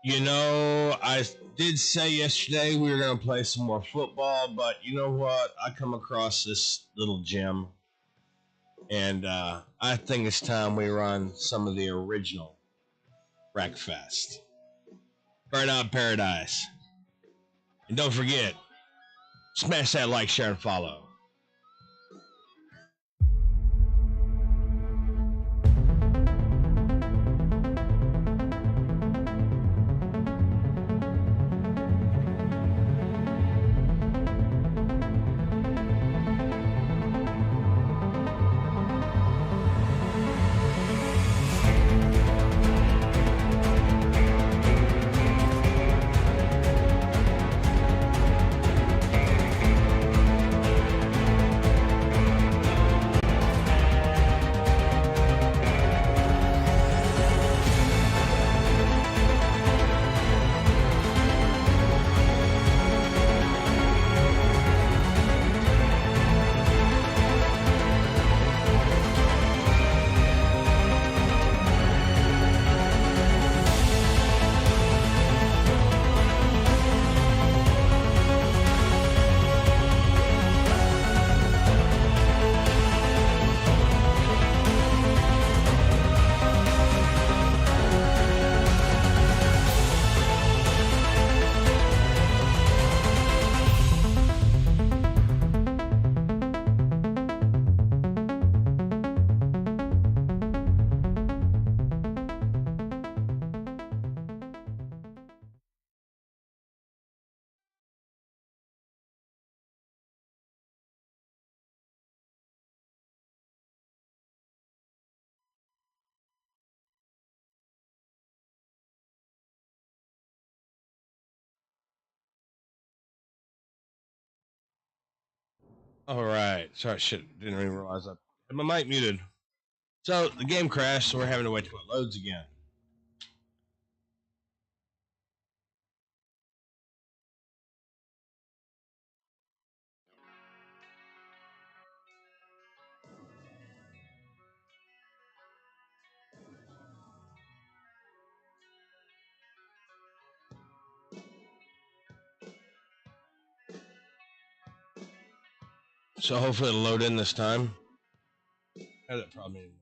I did say yesterday we were going to play some more football, but you know what? I come across this little gem, and I think it's time we run some of the original Wreckfest. Burnout Paradise. And don't forget, smash that like, share, and follow. All right. Sorry, shit. Didn't even realize I had my mic muted. So the game crashed, so we're having to wait till it loads again. So hopefully it'll load in this time. Has that problem anymore?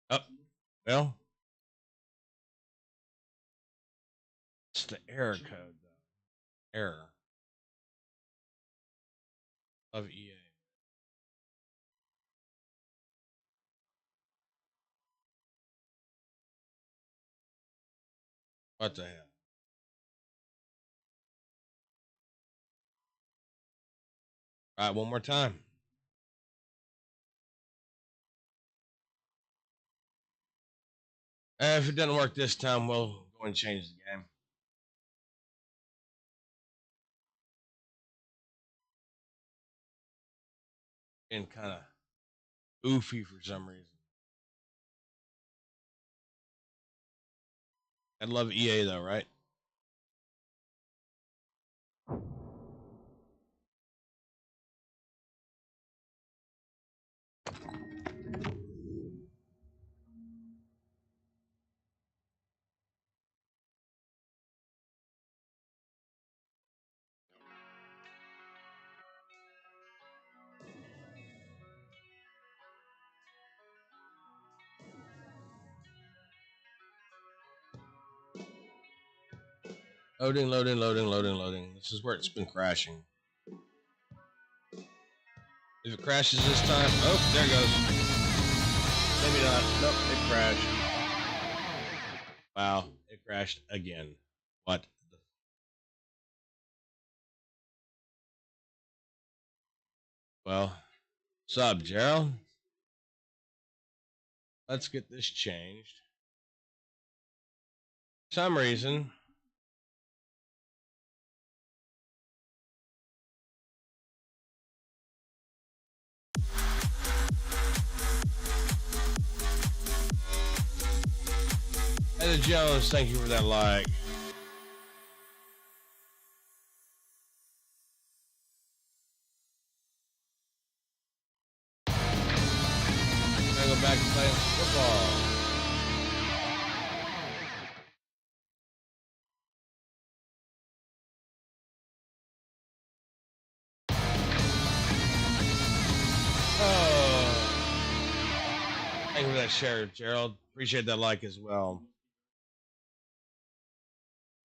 Oh, well, it's the error code though. Error of EA. What the hell? All right, one more time. If it doesn't work this time, we'll go and change the game. Being kind of oofy for some reason. I love EA though, right? Loading, loading, loading, loading, loading. This is where it's been crashing. If it crashes this time, oh, there it goes. Maybe not. Nope, it crashed. Wow, it crashed again. What the? Well, what's up, Gerald? Let's get this changed. For some reason, Etta Jones, thank you for that like. I'm gonna go back to playing football. that share, Gerald. Appreciate that like as well.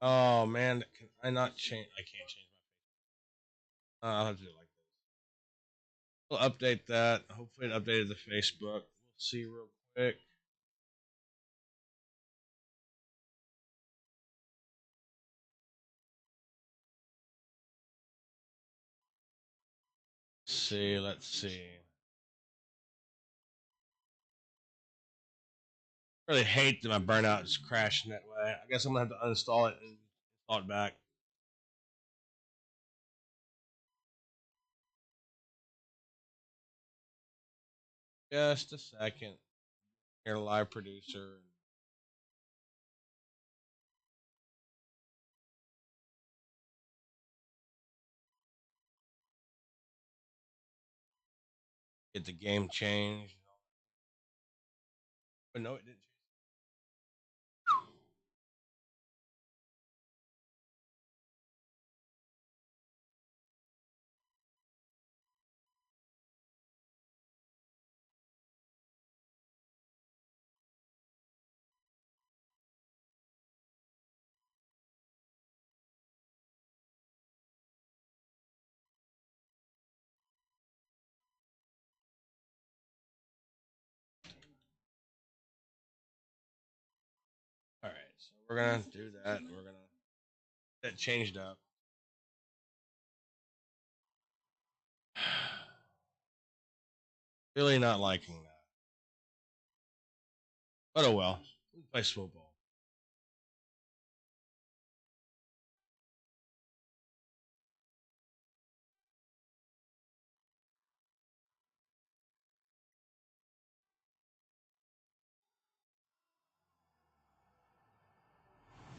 Oh man, can I not change? I can't change my. I'll have to do it like this. We'll update that. Hopefully, it updated the Facebook. We'll see real quick. Let's see. I really hate that my burnout is crashing that way. I guess I'm gonna have to uninstall it and install it back. Just a second. Here, live producer. Get the game changed. But no, it didn't. All right, so we're gonna do that. We're gonna get it changed up. Really not liking that. But oh well. We play football.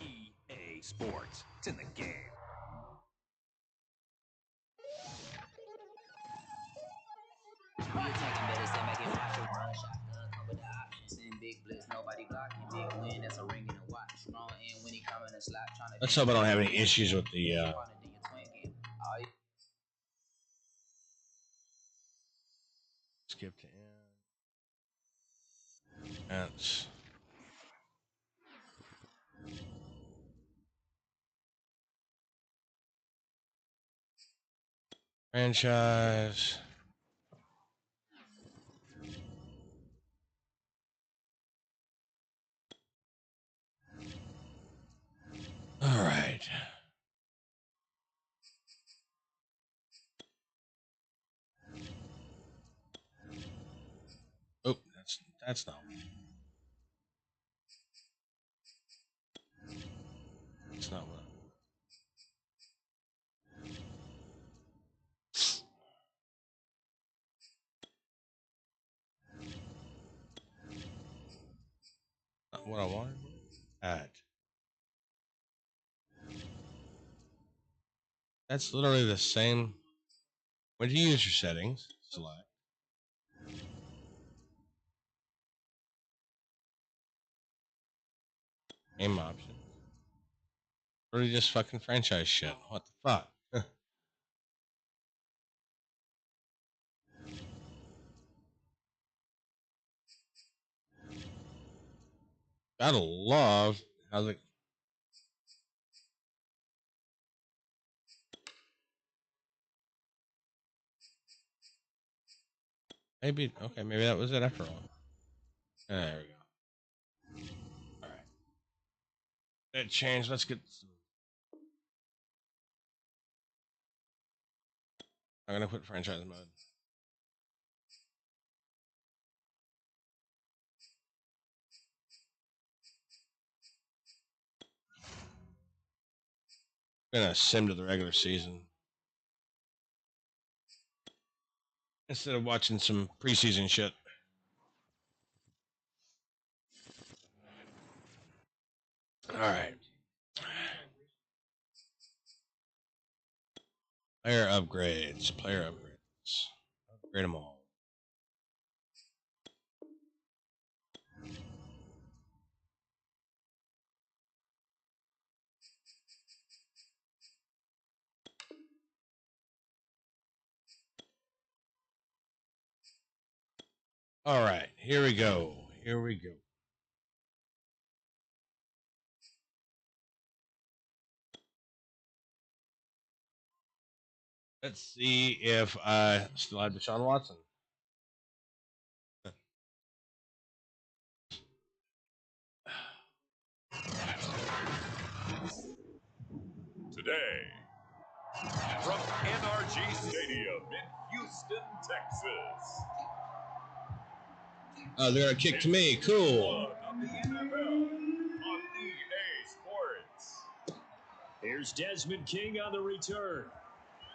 EA Sports. It's in the game. You taking better step back and watch your run. Shotgun, cover the options. Send big blitz, nobody blocking. Big win, that's a ring in the watch. Strong in when he coming to slap. Let's hope I don't have any issues with the. Skip to end. That's. Franchise. All right. Oh, that's not. That's not what. Not what I wanted. Add. That's literally the same. When you use your settings, select. Game options. Really just fucking franchise shit. What the fuck? Gotta love how the. Maybe, okay, maybe that was it after all. There we go. All right. That changed. Let's get. I'm gonna put franchise mode. I'm gonna sim to the regular season instead of watching some preseason shit. All right. Player upgrades. Player upgrades. Upgrade them all. All right. Here we go. here we go. Let's see if I still have Deshaun Watson. Today, from NRG Stadium in Houston, Texas. Oh, they're gonna kick to me. Cool. Of the NFL on EA Sports. Here's Desmond King on the return.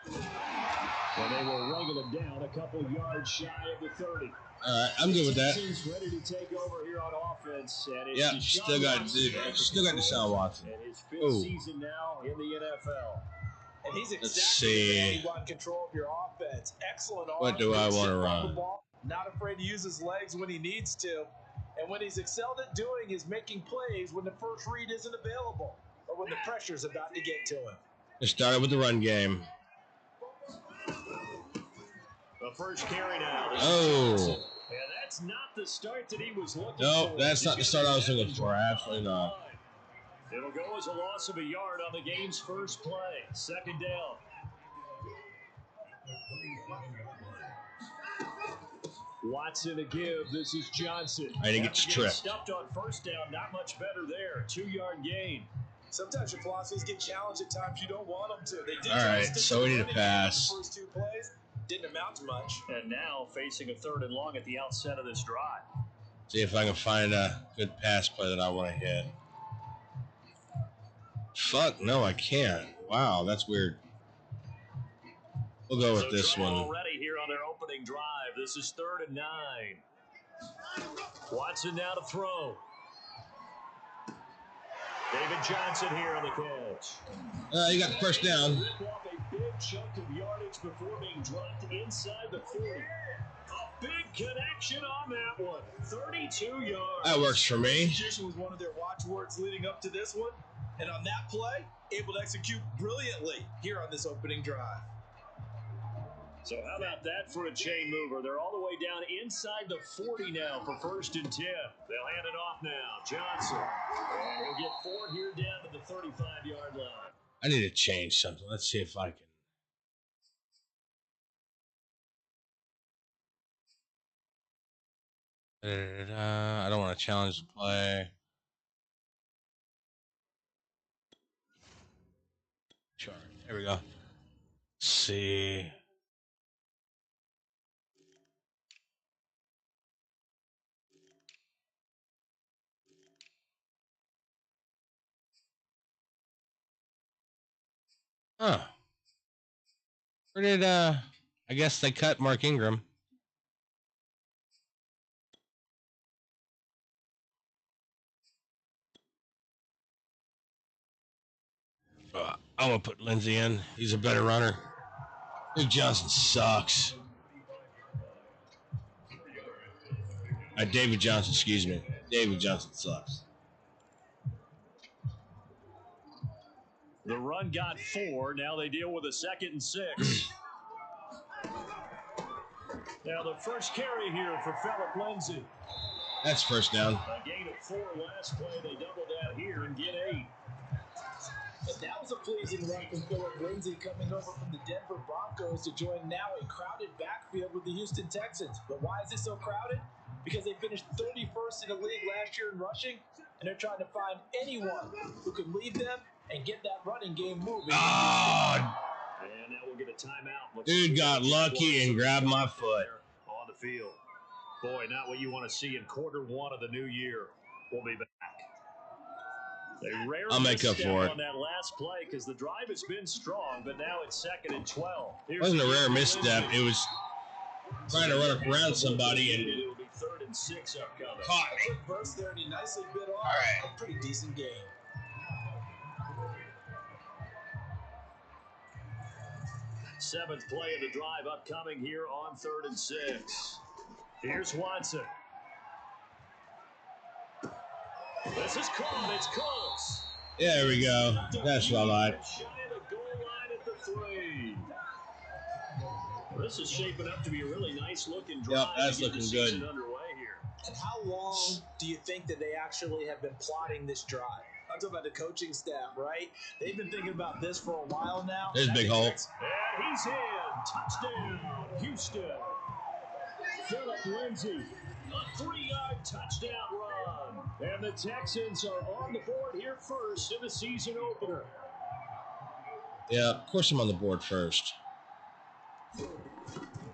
Well, they will wrangle him down a couple yards shy of the 30. All right, I'm good with that. Texans ready to take over here on offense, and it's Yeah, Deshaun still got Watson Deshaun Watson. and his fifth Ooh. season now in the NFL. And he's Let's exactly the man see. you want control of your offense. Excellent arm. What do I want to the run? ball, not afraid to use his legs when he needs to. And what he's excelled at doing is making plays when the first read isn't available or when the pressure's about to get to him. Let's start it with the run game. The first carry now. This is Oh. Johnson. And that's not the start that he was looking for. No, that's not the start I was looking for. Absolutely not. It'll go as a loss of a yard on the game's first play. Second down. Watson to give. This is Johnson. I didn't get After getting tripped. Stuffed on first down. Not much better there. 2-yard gain. Sometimes your philosophies get challenged at times you don't want them to. They did All try to right, stick so to we the need a running game pass. The first two plays didn't amount to much. And now facing a 3rd and long at the outset of this drive. See if I can find a good pass play that I want to hit. Fuck, no, I can't. Wow, that's weird. We'll go with this one. Already here on their opening drive. This is 3rd and 9. Watson now to throw. David Johnson here on the catch. You got the first down. Rip off a big chunk of yardage before being dropped inside the 40. A big connection on that one. 32 yards. That works for me. Execution was one of their watchwords leading up to this one. And on that play, able to execute brilliantly here on this opening drive. So how about that for a chain mover? They're all the way down inside the 40 now for 1st and 10. They'll hand it off now. Johnson. And he'll get 4 here down to the 35-yard line. I need to change something. Let's see if I can. I don't want to challenge the play. Sure. There we go. Let's see. Huh. Where did, I guess they cut Mark Ingram. I'm going to put Lindsey in. He's a better runner. Duke Johnson sucks. David Johnson, excuse me. David Johnson sucks. The run got 4. Now they deal with a 2nd and 6. Now the first carry here for Phillip Lindsay. That's first down. A gain of 4 last play. They double down here and get 8. And that was a pleasing run from Phillip Lindsay coming over from the Denver Broncos to join now a crowded backfield with the Houston Texans. But why is it so crowded? Because they finished 31st in the league last year in rushing, and they're trying to find anyone who can lead them and get that running game moving. Oh, And now we'll get a timeout. dude got lucky and grabbed my foot. On the field. Boy, not what you want to see in quarter 1 of the new year. We'll be back. They rarely I'll make up for it. on that last play because the drive has been strong, but now it's 2nd and 12. It wasn't a rare misstep. It was trying to run around somebody and It'll be 3rd and 6 upcoming. caught A me. quick burst there, and he nicely bit off right. a pretty decent game. Seventh play of the drive upcoming here on 3rd and 6. Here's Watson. This is caught. It's close. Yeah, there we go. That's what I like. Shy of the goal line at the 3. This is shaping up to be a really nice looking drive. Yep, that's to get looking the season good. underway here. And how long do you think that they actually have been plotting this drive? I'm talking about the coaching staff, right? They've been thinking about this for a while now. There's Big Hole. And he's in. Touchdown, Houston. Philip Lindsay, a 3-yard touchdown run. And the Texans are on the board here first in the season opener. Yeah, of course I'm on the board first.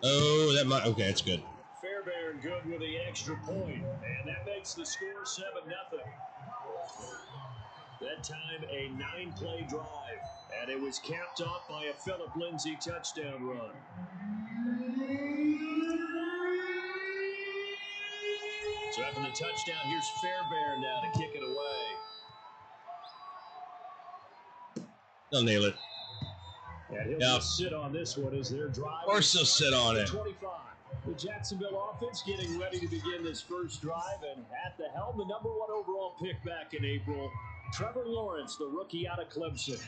Oh, that might. Okay, it's good. Fairbairn good with the extra point, and that makes the score 7-0. That time a 9-play drive, and it was capped off by a Philip Lindsay touchdown run. So after the touchdown, here's Fairbairn now to kick it away. They'll nail it. And he'll just sit on this one as they're driving. Of course he'll sit on it. 25. The Jacksonville offense getting ready to begin this first drive, and at the helm, the number 1 overall pick back in April, Trevor Lawrence, the rookie out of Clemson.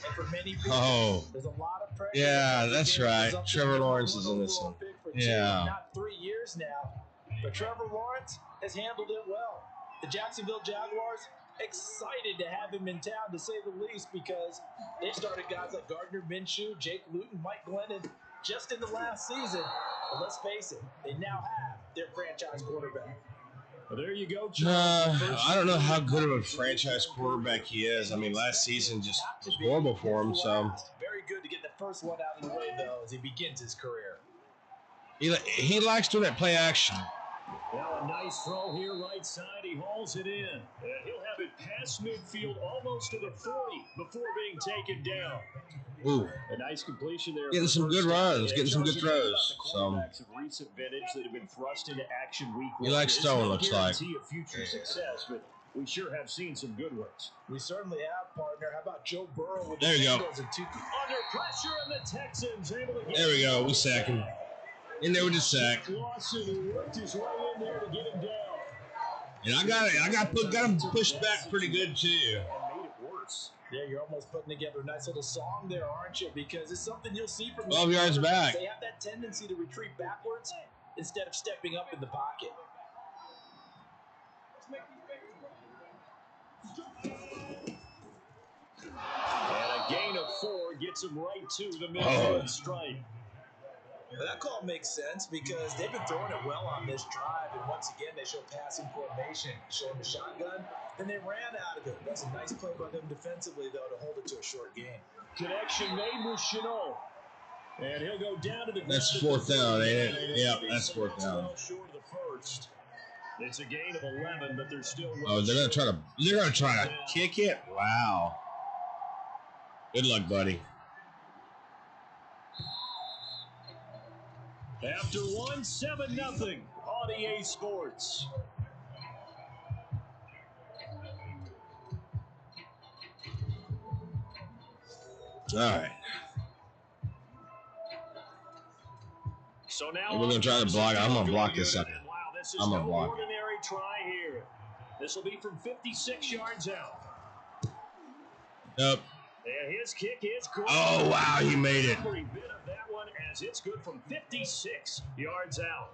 And for many people, there's a lot of pressure. Yeah, that's right. Trevor Lawrence is in this one. Yeah. Not 3 years now, but Trevor Lawrence has handled it well. The Jacksonville Jaguars excited to have him in town, to say the least, because they started guys like Gardner Minshew, Jake Luton, Mike Glennon just in the last season. But let's face it, they now have their franchise quarterback. Well, there you go. I don't know how good of a franchise quarterback he is. I mean, last season just was horrible for him. So very good to get the first one out of the way, though, as he begins his career. He likes doing that play action. Now a nice throw here, right side. He hauls it in. And he'll have it past midfield, almost to the 40, before being taken down. Ooh. A nice completion there. Getting some good runs, getting some good throws. So of recent vintage that have been thrust into action week 1. He likes Stone, looks like. A future success, but we sure have seen some good ones. We certainly have, partner. How about Joe Burrow with there you go. Under pressure, and the Texans able to get there we go. We sack him. In there with the sack. Lawson worked his way in there to get him down. And I got him pushed back pretty good too. And made it worse. Yeah, you're almost putting together a nice little song there, aren't you? Because it's something you'll see from 12 yards back. They have that tendency to retreat backwards instead of stepping up in the pocket. And a gain of 4 gets him right to the midfield strike. Well, that call makes sense because they've been throwing it well on this drive, and once again they show passing formation, showing the shotgun, and they ran out of it. That's a nice play by them defensively, though, to hold it to a short game. Connection made with Chenault, and he'll go down to the. That's 4th down, ain't it? Yep, that's 4th down. Well short of the first. It's a gain of 11, but they're still. Oh, they're gonna try to kick it. Wow. Good luck, buddy. After 1, 7-0 on EA Sports. All right. So now we're gonna try to block it. I'm gonna block this sucker. Wow, this is I'm gonna no block ordinary try here. This will be from 56 yards out. Yep. And his kick is good. Oh wow, he made it. Every bit of that one, as it's good from 56 yards out.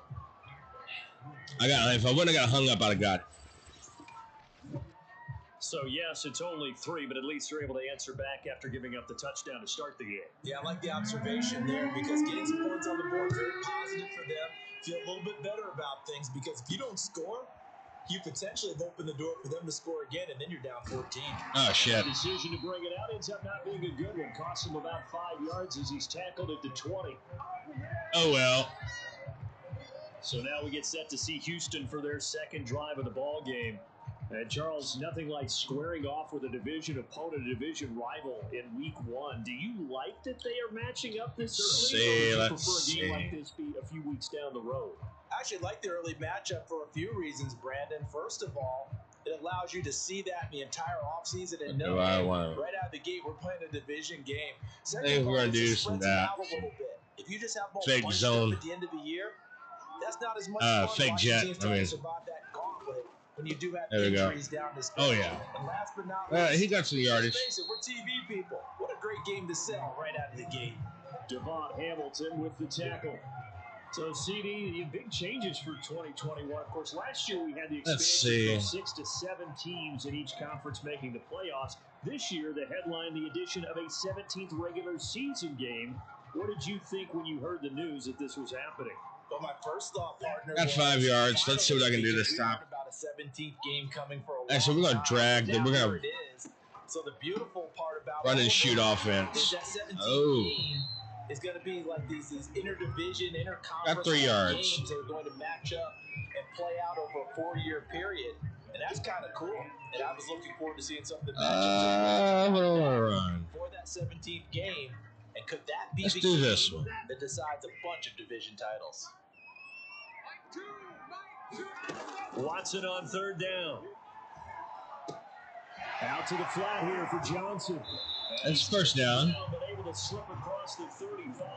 If I wouldn't have got hung up, I'd have got it. So, yes, it's only 3, but at least they're able to answer back after giving up the touchdown to start the game. Yeah, I like the observation there because getting some points on the board, very positive for them. Feel a little bit better about things because if you don't score, you potentially have opened the door for them to score again, and then you're down 14. Oh, shit. The decision to bring it out ends up not being a good one. Costs him about 5 yards as he's tackled at the 20. Oh, well. So now we get set to see Houston for their second drive of the ball game. And Charles, nothing like squaring off with a division opponent, a division rival in week 1. Do you like that they are matching up this early? Or would you prefer a game like this be a few weeks down the road? I actually like the early matchup for a few reasons, Brandon. First of all, it allows you to see that in the entire offseason and know right out of the gate we're playing a division game. Second I think we're going to do some that. A little bit. If you just have more fake zone at the end of the year, that's not as much fake jet. Survive that gauntlet when you do have injuries down this Oh, yeah. And last but not least, he got some yardage. Face it, we're TV people. What a great game to sell right out of the gate. Devon Hamilton with the tackle. So, CD, big changes for 2021. Of course, last year we had the Let's expansion see. from 6 to 7 teams in each conference making the playoffs. This year, the headline, the addition of a 17th regular season game. What did you think when you heard the news that this was happening? Well, my first thought, partner, Got 5 yards. Let's see what I can do this time. About a 17th game coming for a Hey, so we're going to drag. We're going to So the beautiful part about run and shoot offense. is that 17th game is going to be like these interdivision, interconference Got 3 yards. games that are going to match up and play out over a 4-year period. And that's kind of cool. And I was looking forward to seeing some of the matchups run. for that 17th game. And could that be Let's the do game this one. that decides a bunch of division titles? Watson on third down. Out to the flat here for Johnson. That's first down. But able to slip across the 35.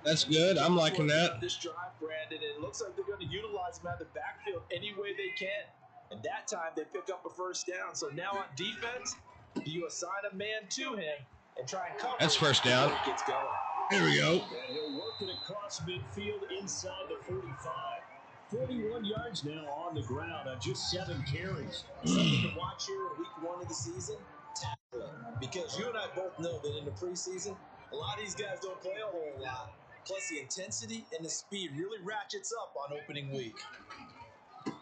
That's good. I'm liking that. This drive, Brandon, it looks like they're going to utilize him out of the backfield any way they can. And that time they pick up a first down. So now on defense, do you assign a man to him and try and cover? That's first down. He gets going. Here we go. And he'll work it across midfield inside the 45. 41 yards now on the ground on just 7 carries. Something to watch here in week 1 of the season, tackling. Because you and I both know that in the preseason, a lot of these guys don't play a whole lot. Plus the intensity and the speed really ratchets up on opening week.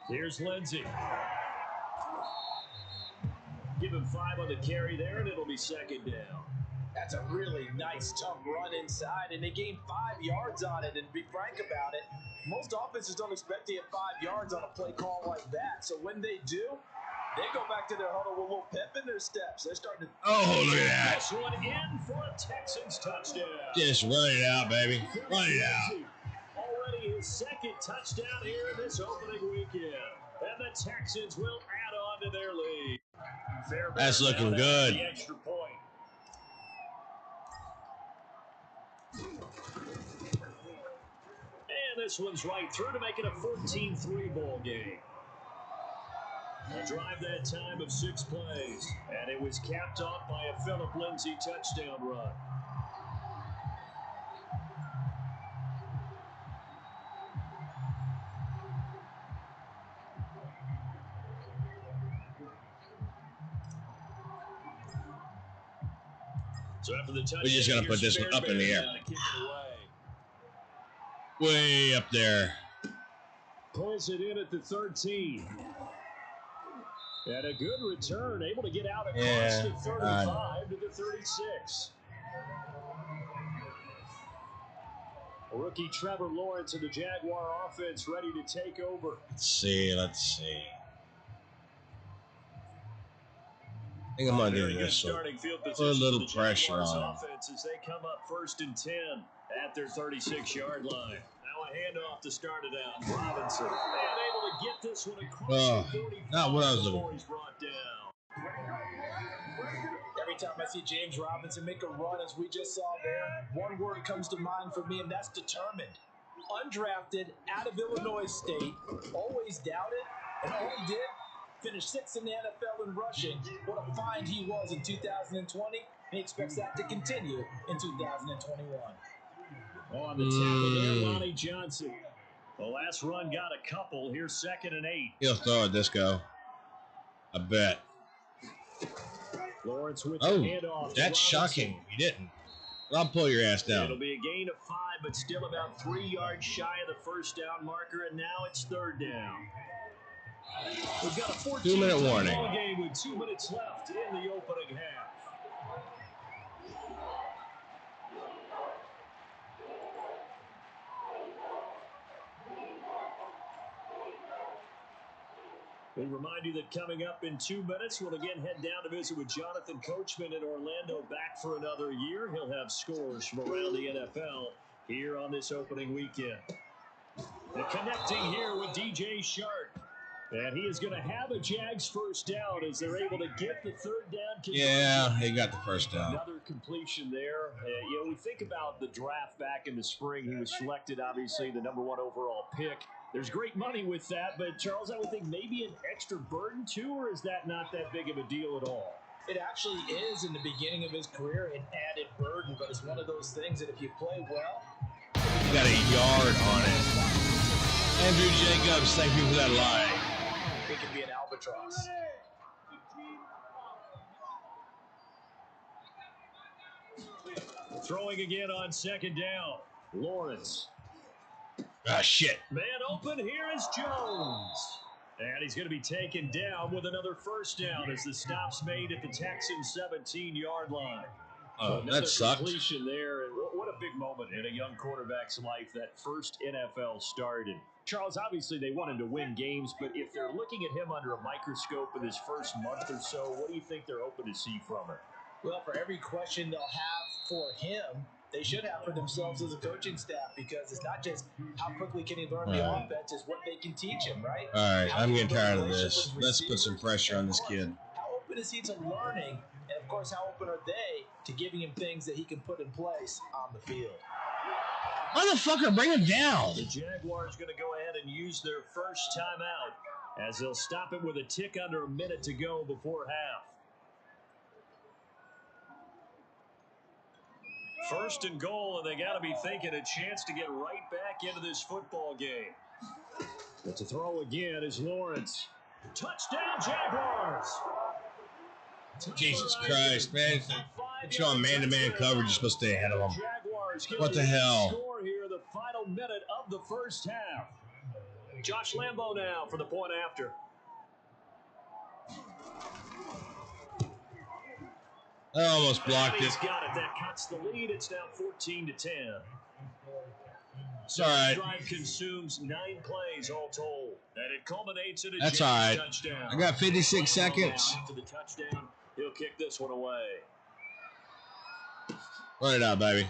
Here's Lindsey. Give him 5 on the carry there, and it'll be second down. That's a really nice, tough run inside, and they gained 5 yards on it. And to be frank about it, most offenses don't expect to get 5 yards on a play call like that. So when they do, they go back to their huddle with a little pep in their steps. They're starting to... Oh, look at that. This one in for a Texans touchdown. Just run it out, baby. Run it out. Already his second touchdown here this opening weekend. And the Texans will add on to their lead. That's looking good. The extra point. And this one's right through to make it a 14-3 ball game. A drive that time of 6 plays. And it was capped off by a Phillip Lindsay touchdown run. So after the touchdown, We're just going to put this one up in the air. Way up there. Pulls it in at the 13. And a good return, able to get out across the 35 to the 36. Rookie Trevor Lawrence of the Jaguar offense ready to take over. Let's see. I think I'm going to do this one. Put a little pressure on them. As they come up 1st and 10 at their 36-yard line. Now a handoff to start it out. Robinson. And able to get this one across the 45. Not what I was looking for. Brought down. Every time I see James Robinson make a run, as we just saw there, one word comes to mind for me, and that's determined. Undrafted, out of Illinois State, always doubted, and all he did, finished 6th in the NFL in rushing. What a find he was in 2020. He expects that to continue in 2021. On the tackle there, Lonnie Johnson. The last run got a couple. Here's 2nd and 8. He'll throw it this go. I bet. Lawrence with the handoff. That's shocking. You didn't. I'll pull your ass down. It'll be a gain of 5, but still about 3 yards shy of the first down marker, and now it's 3rd down. We've got a 2-minute warning. Ball game with 2 minutes left in the opening half. We remind you that coming up in 2 minutes, we'll again head down to visit with Jonathan Coachman in Orlando, back for another year. He'll have scores from around the NFL here on this opening weekend. And connecting here with DJ Shark. And he is going to have a Jags first down as they're able to get the 3rd down conversion. Yeah, he got the first down. Another completion there. We think about the draft back in the spring. He was selected, obviously, the #1 overall pick. There's great money with that, but Charles, I would think maybe an extra burden too, or is that not that big of a deal at all? It actually is in the beginning of his career an added burden, but it's one of those things that if you play well, You got a yard on it. Andrew Jacobs, thank you for that line. it can be an albatross. Throwing again on second down. Lawrence. Ah, shit. Man open, here is Jones. And he's going to be taken down with another first down as the stop's made at the Texans' 17-yard line. Oh, Another that sucked. completion there. And what a big moment in a young quarterback's life, that first NFL start. And Charles, obviously they want him to win games, but if they're looking at him under a microscope in his first month or so, what do you think they're hoping to see from him? Well, for every question they'll have for him, they should have for themselves as a coaching staff, because it's not just how quickly can he learn the offense, it's what they can teach him, right? All right, How I'm can getting he build tired of relationships this. with Let's put some receivers? pressure on this kid. How open is he to learning? And of course, how open are they to giving him things that he can put in place on the field? Motherfucker, bring him down. The Jaguars going to go ahead and use their first timeout as they'll stop it with a tick under a minute to go before half. First and goal, and they got to be thinking a chance to get right back into this football game. But to throw again is Lawrence. Touchdown, Jaguars! Jesus Christ, man. Showing man-to-man coverage, you're supposed to stay ahead of him. What the hell? Score here, the final minute of the first half. Josh Lambo now for the point after. I almost blocked it. He's got it. That cuts the lead. It's now 14-10. It's all right. Drive consumes 9 plays all told, and it culminates in a That's all right. touchdown. I got 56 seconds. After the touchdown, he'll kick this one away. Run it out, baby.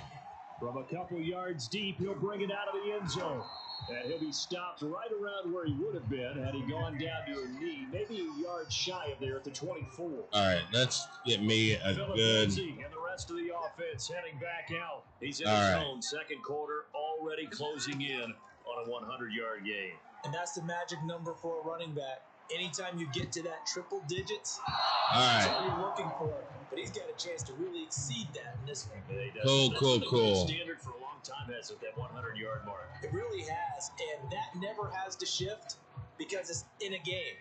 From a couple yards deep, he'll bring it out of the end zone. And he'll be stopped right around where he would have been had he gone down to a knee, maybe a yard shy of there at the 24. All right, let's get me a Phillip good. Lindsay and the rest of the offense heading back out. He's in All his right. zone, second quarter, already closing in on a 100-yard game. And that's the magic number for a running back. Anytime you get to that triple digits, All that's right. all you're looking for. But he's got a chance to really exceed that in this one. Cool, That's cool, been the cool. standard for a long time, has it, that 100-yard mark. It really has, and that never has to shift because it's in a game.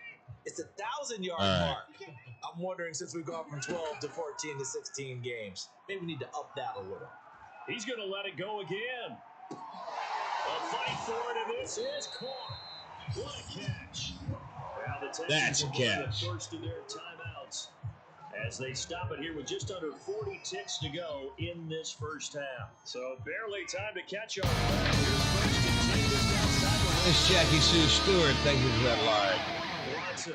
It's a 1,000-yard All right. mark. I'm wondering, since we've gone from 12 to 14 to 16 games, maybe we need to up that a little. He's going to let it go again. A fight for it, and this is caught. What a catch. Now the Texans That's a will bring catch. the first of their timeouts as they stop it here with just under 40 ticks to go in this first half. So barely time to catch our breath. Here's first and 10 just outside the Miss Jackie Sue Stewart, thank you for that line. Watson.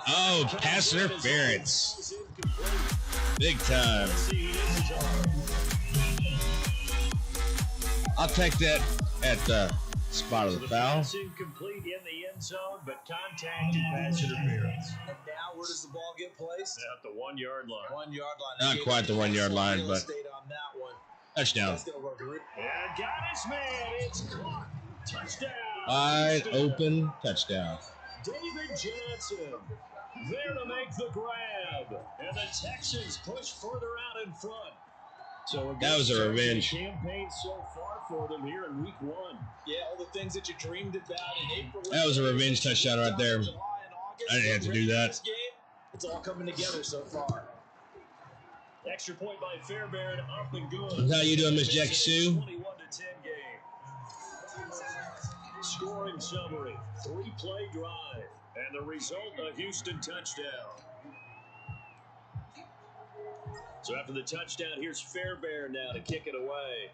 Oh, pass interference. Big time. I'll take that at the spot of the foul. Pass incomplete in the end zone, but contact and pass interference. And now, where does the ball get placed? At the 1-yard line. 1-yard line. Not quite the 1-yard line, Real but estate on that one. touchdown. That's going to work. And got his man. It's caught. Touchdown. Wide open touchdown. David Johnson there to make the grab. And the Texans push further out in front. So That was a revenge. Campaign so far for them here in week 1. Yeah, all the things that you dreamed about in April. That was a revenge touchdown right there. July and August, I didn't have to do that. this game, it's all coming together so far. Extra point by Fairbairn, up and good. How you doing, Miss Jackie Sue? 21-10 game. Scoring summary, 3-play drive, and the result, a Houston touchdown. So after the touchdown, here's Fairbairn now to kick it away.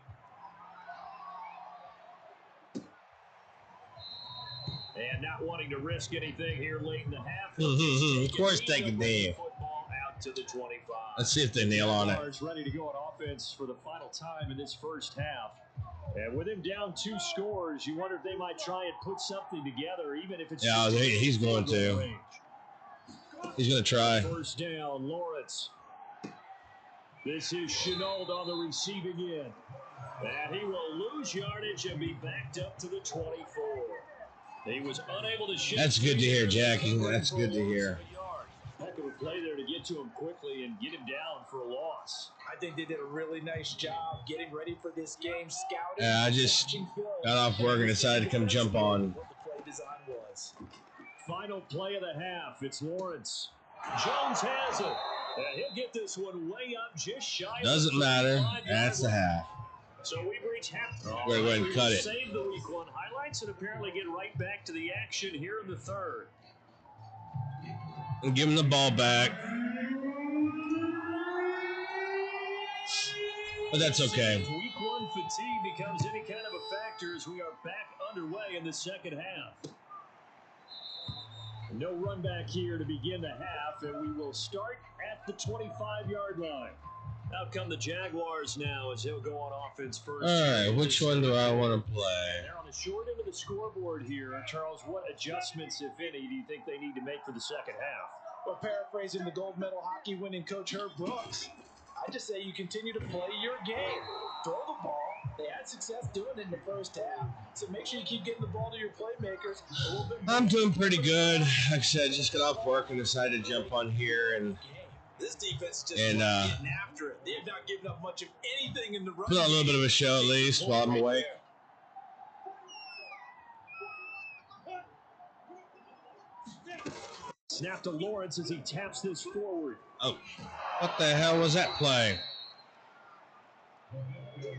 And not wanting to risk anything here late in the half. Of course take a knee. Football out to the 25. Let's see if they nail on it. Jaguars ready to go on offense for the final time in this first half. And with him down 2 scores, you wonder if they might try and put something together, even if it's Yeah, just he's going to. range. He's going to try. First down, Lawrence. This is Chenault on the receiving end. And he will lose yardage and be backed up to the 24. He was unable to shift. That's good to hear, Jackie. That's good to hear. Heck of a play there to get to him quickly and get him down for a loss. I think they did a really nice job getting ready for this game, scouting. Yeah, I just got off work and decided to come jump on. What the play design was. Final play of the half. It's Lawrence. Jones has it. And he'll get this one way up, just shy. Doesn't matter. That's the half. So we've reached half. We're going to go ahead and cut it. Save the week one highlights and apparently get right back to the action here in the third. And give him the ball back. But that's okay. Week one fatigue becomes any kind of a factor as we are back underway in the second half. No run back here to begin the half, and we will start at the 25-yard line. Out come the Jaguars now as they'll go on offense first. All right, which one do I want to play? They're on the short end of the scoreboard here. Charles, what adjustments, if any, do you think they need to make for the second half? Well, paraphrasing the gold medal hockey winning coach Herb Brooks, I just say you continue to play your game. Throw the ball. They had success doing it in the first half. So make sure you keep getting the ball to your playmakers a little bit. I'm doing pretty good. Like I said, just got off work and decided to jump on here and This defense just getting after it. They have not given up much of anything in the run. put on a little bit of a show at least while I'm awake. Snap to Lawrence as he taps this forward. Oh, what the hell was that play?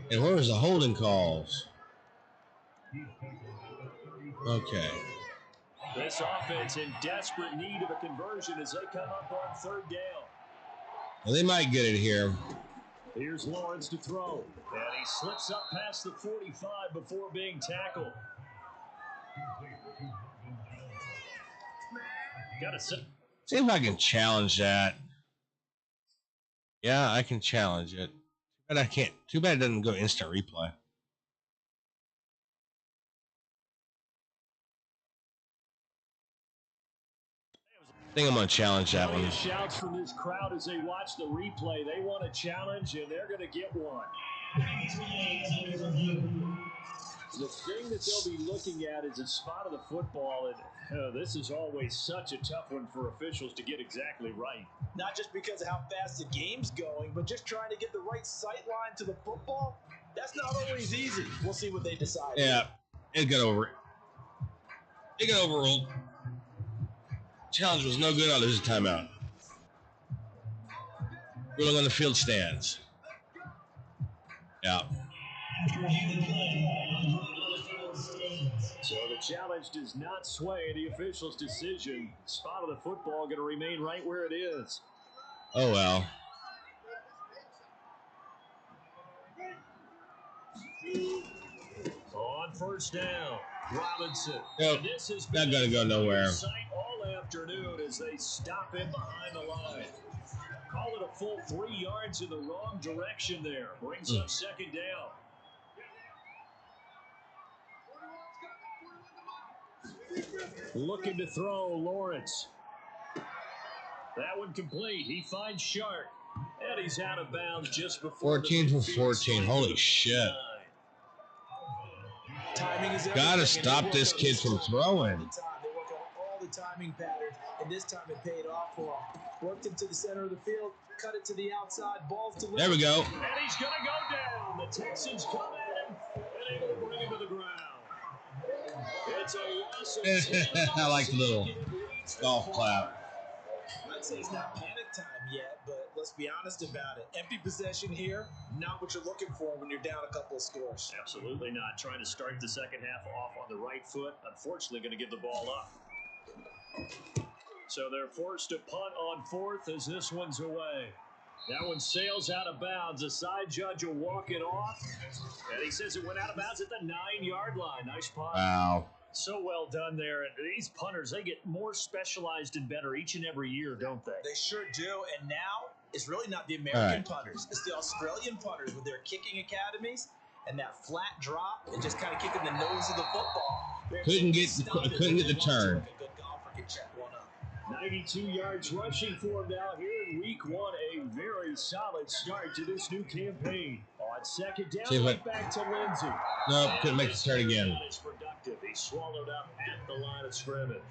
And where was the holding calls? Okay. This offense in desperate need of a conversion as they come up on third down. Well, they might get it here. Here's Lawrence to throw. And he slips up past the 45 before being tackled. Got to sit. See if I can challenge that. Yeah, I can challenge it. But I can't. Too bad it doesn't go instant replay. I think I'm going to challenge that one. Shouts from this crowd as they watch the replay. They want a challenge, and they're going to get one. The thing that they'll be looking at is a spot of the football, and this is always such a tough one for officials to get exactly right. Not just because of how fast the game's going, but just trying to get the right sight line to the football. That's not always easy. We'll see what they decide. Yeah, it got over it. It got overruled. Challenge was no good. I'll lose a timeout. Ruling on the field stands. Yeah. So the challenge does not sway the official's decision. Spot of the football going to remain right where it is. Oh, well. On first down, Robinson. Yep, This has not going to go nowhere. sight all afternoon as they stop him behind the line. Call it a full 3 yards in the wrong direction there. Brings up second down. Looking to throw, Lawrence. That one complete. He finds Shark. And he's out of bounds just before 14 for 14. Holy shit. Timing is Gotta stop this kid from throwing. They work on all the timing patterns, and this time it paid off for him. Worked him to the center of the field, cut it to the outside, balls to There we go. And he's going to go down. The Texans come in and able to bring him to the ground. It's a loss of 10. I like the little golf clap. I'd say it's not panic time yet, but let's be honest about it. Empty possession here, not what you're looking for when you're down a couple of scores. Absolutely not. Trying to start the second half off on the right foot. Unfortunately, going to give the ball up. So they're forced to punt on fourth as this one's away. That one sails out of bounds. The side judge will walk it off. And he says it went out of bounds at the 9-yard line. Nice punt. Wow. So well done there. And these punters, they get more specialized and better each and every year, don't they? They sure do. And now it's really not the American punters. It's the Australian punters with their kicking academies and that flat drop and just kind of kicking the nose of the football. Couldn't get the turn. A good golfer can check one up. 92 yards rushing for him now here in week one. A very solid start to this new campaign. On second down, See if back to Lindsey. Nope, couldn't make the turn again. Is productive. He's swallowed up at the line of scrimmage.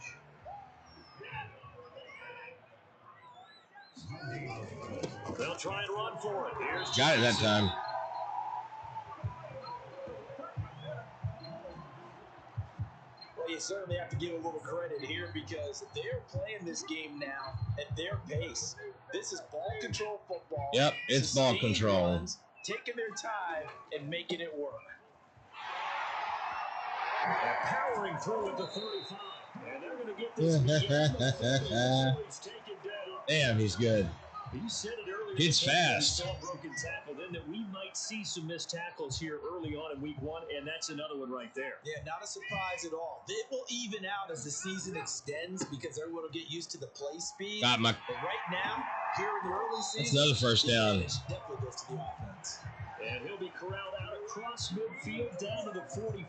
They'll try and run for it. Here's Got it that time. Well, you certainly have to give a little credit here because they're playing this game now at their pace. This is ball control football. Yep, it's ball Sustained control. runs, taking their time and making it work. Powering through at the 35. And they're going to get this beyond the 40 before he's taken down. Damn, he's good. You said it earlier. He's fast. We saw a broken tackle, then that we might see some missed tackles here early on in week 1, and that's another one right there. Yeah, not a surprise at all. It will even out as the season extends because everyone will get used to the play speed. Got my. But right now, here in the early season, That's another first the down. advantage definitely goes to the offense. And he'll be corralled out across midfield down to the 45.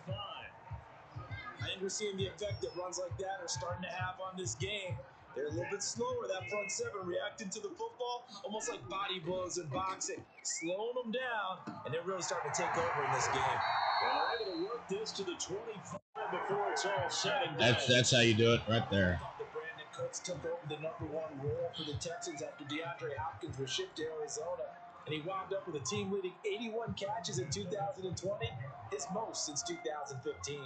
I think we're seeing the effect that runs like that are starting to have on this game. They're a little bit slower, that front seven, reacting to the football, almost like body blows in boxing, slowing them down, and they're really starting to take over in this game. And they're able to work this to the 25 before it's all said and done. That's how you do it right there. I thought that Brandon Cooks took over the #1 role for the Texans after DeAndre Hopkins was shipped to Arizona, and he wound up with a team-leading 81 catches in 2020, his most since 2015.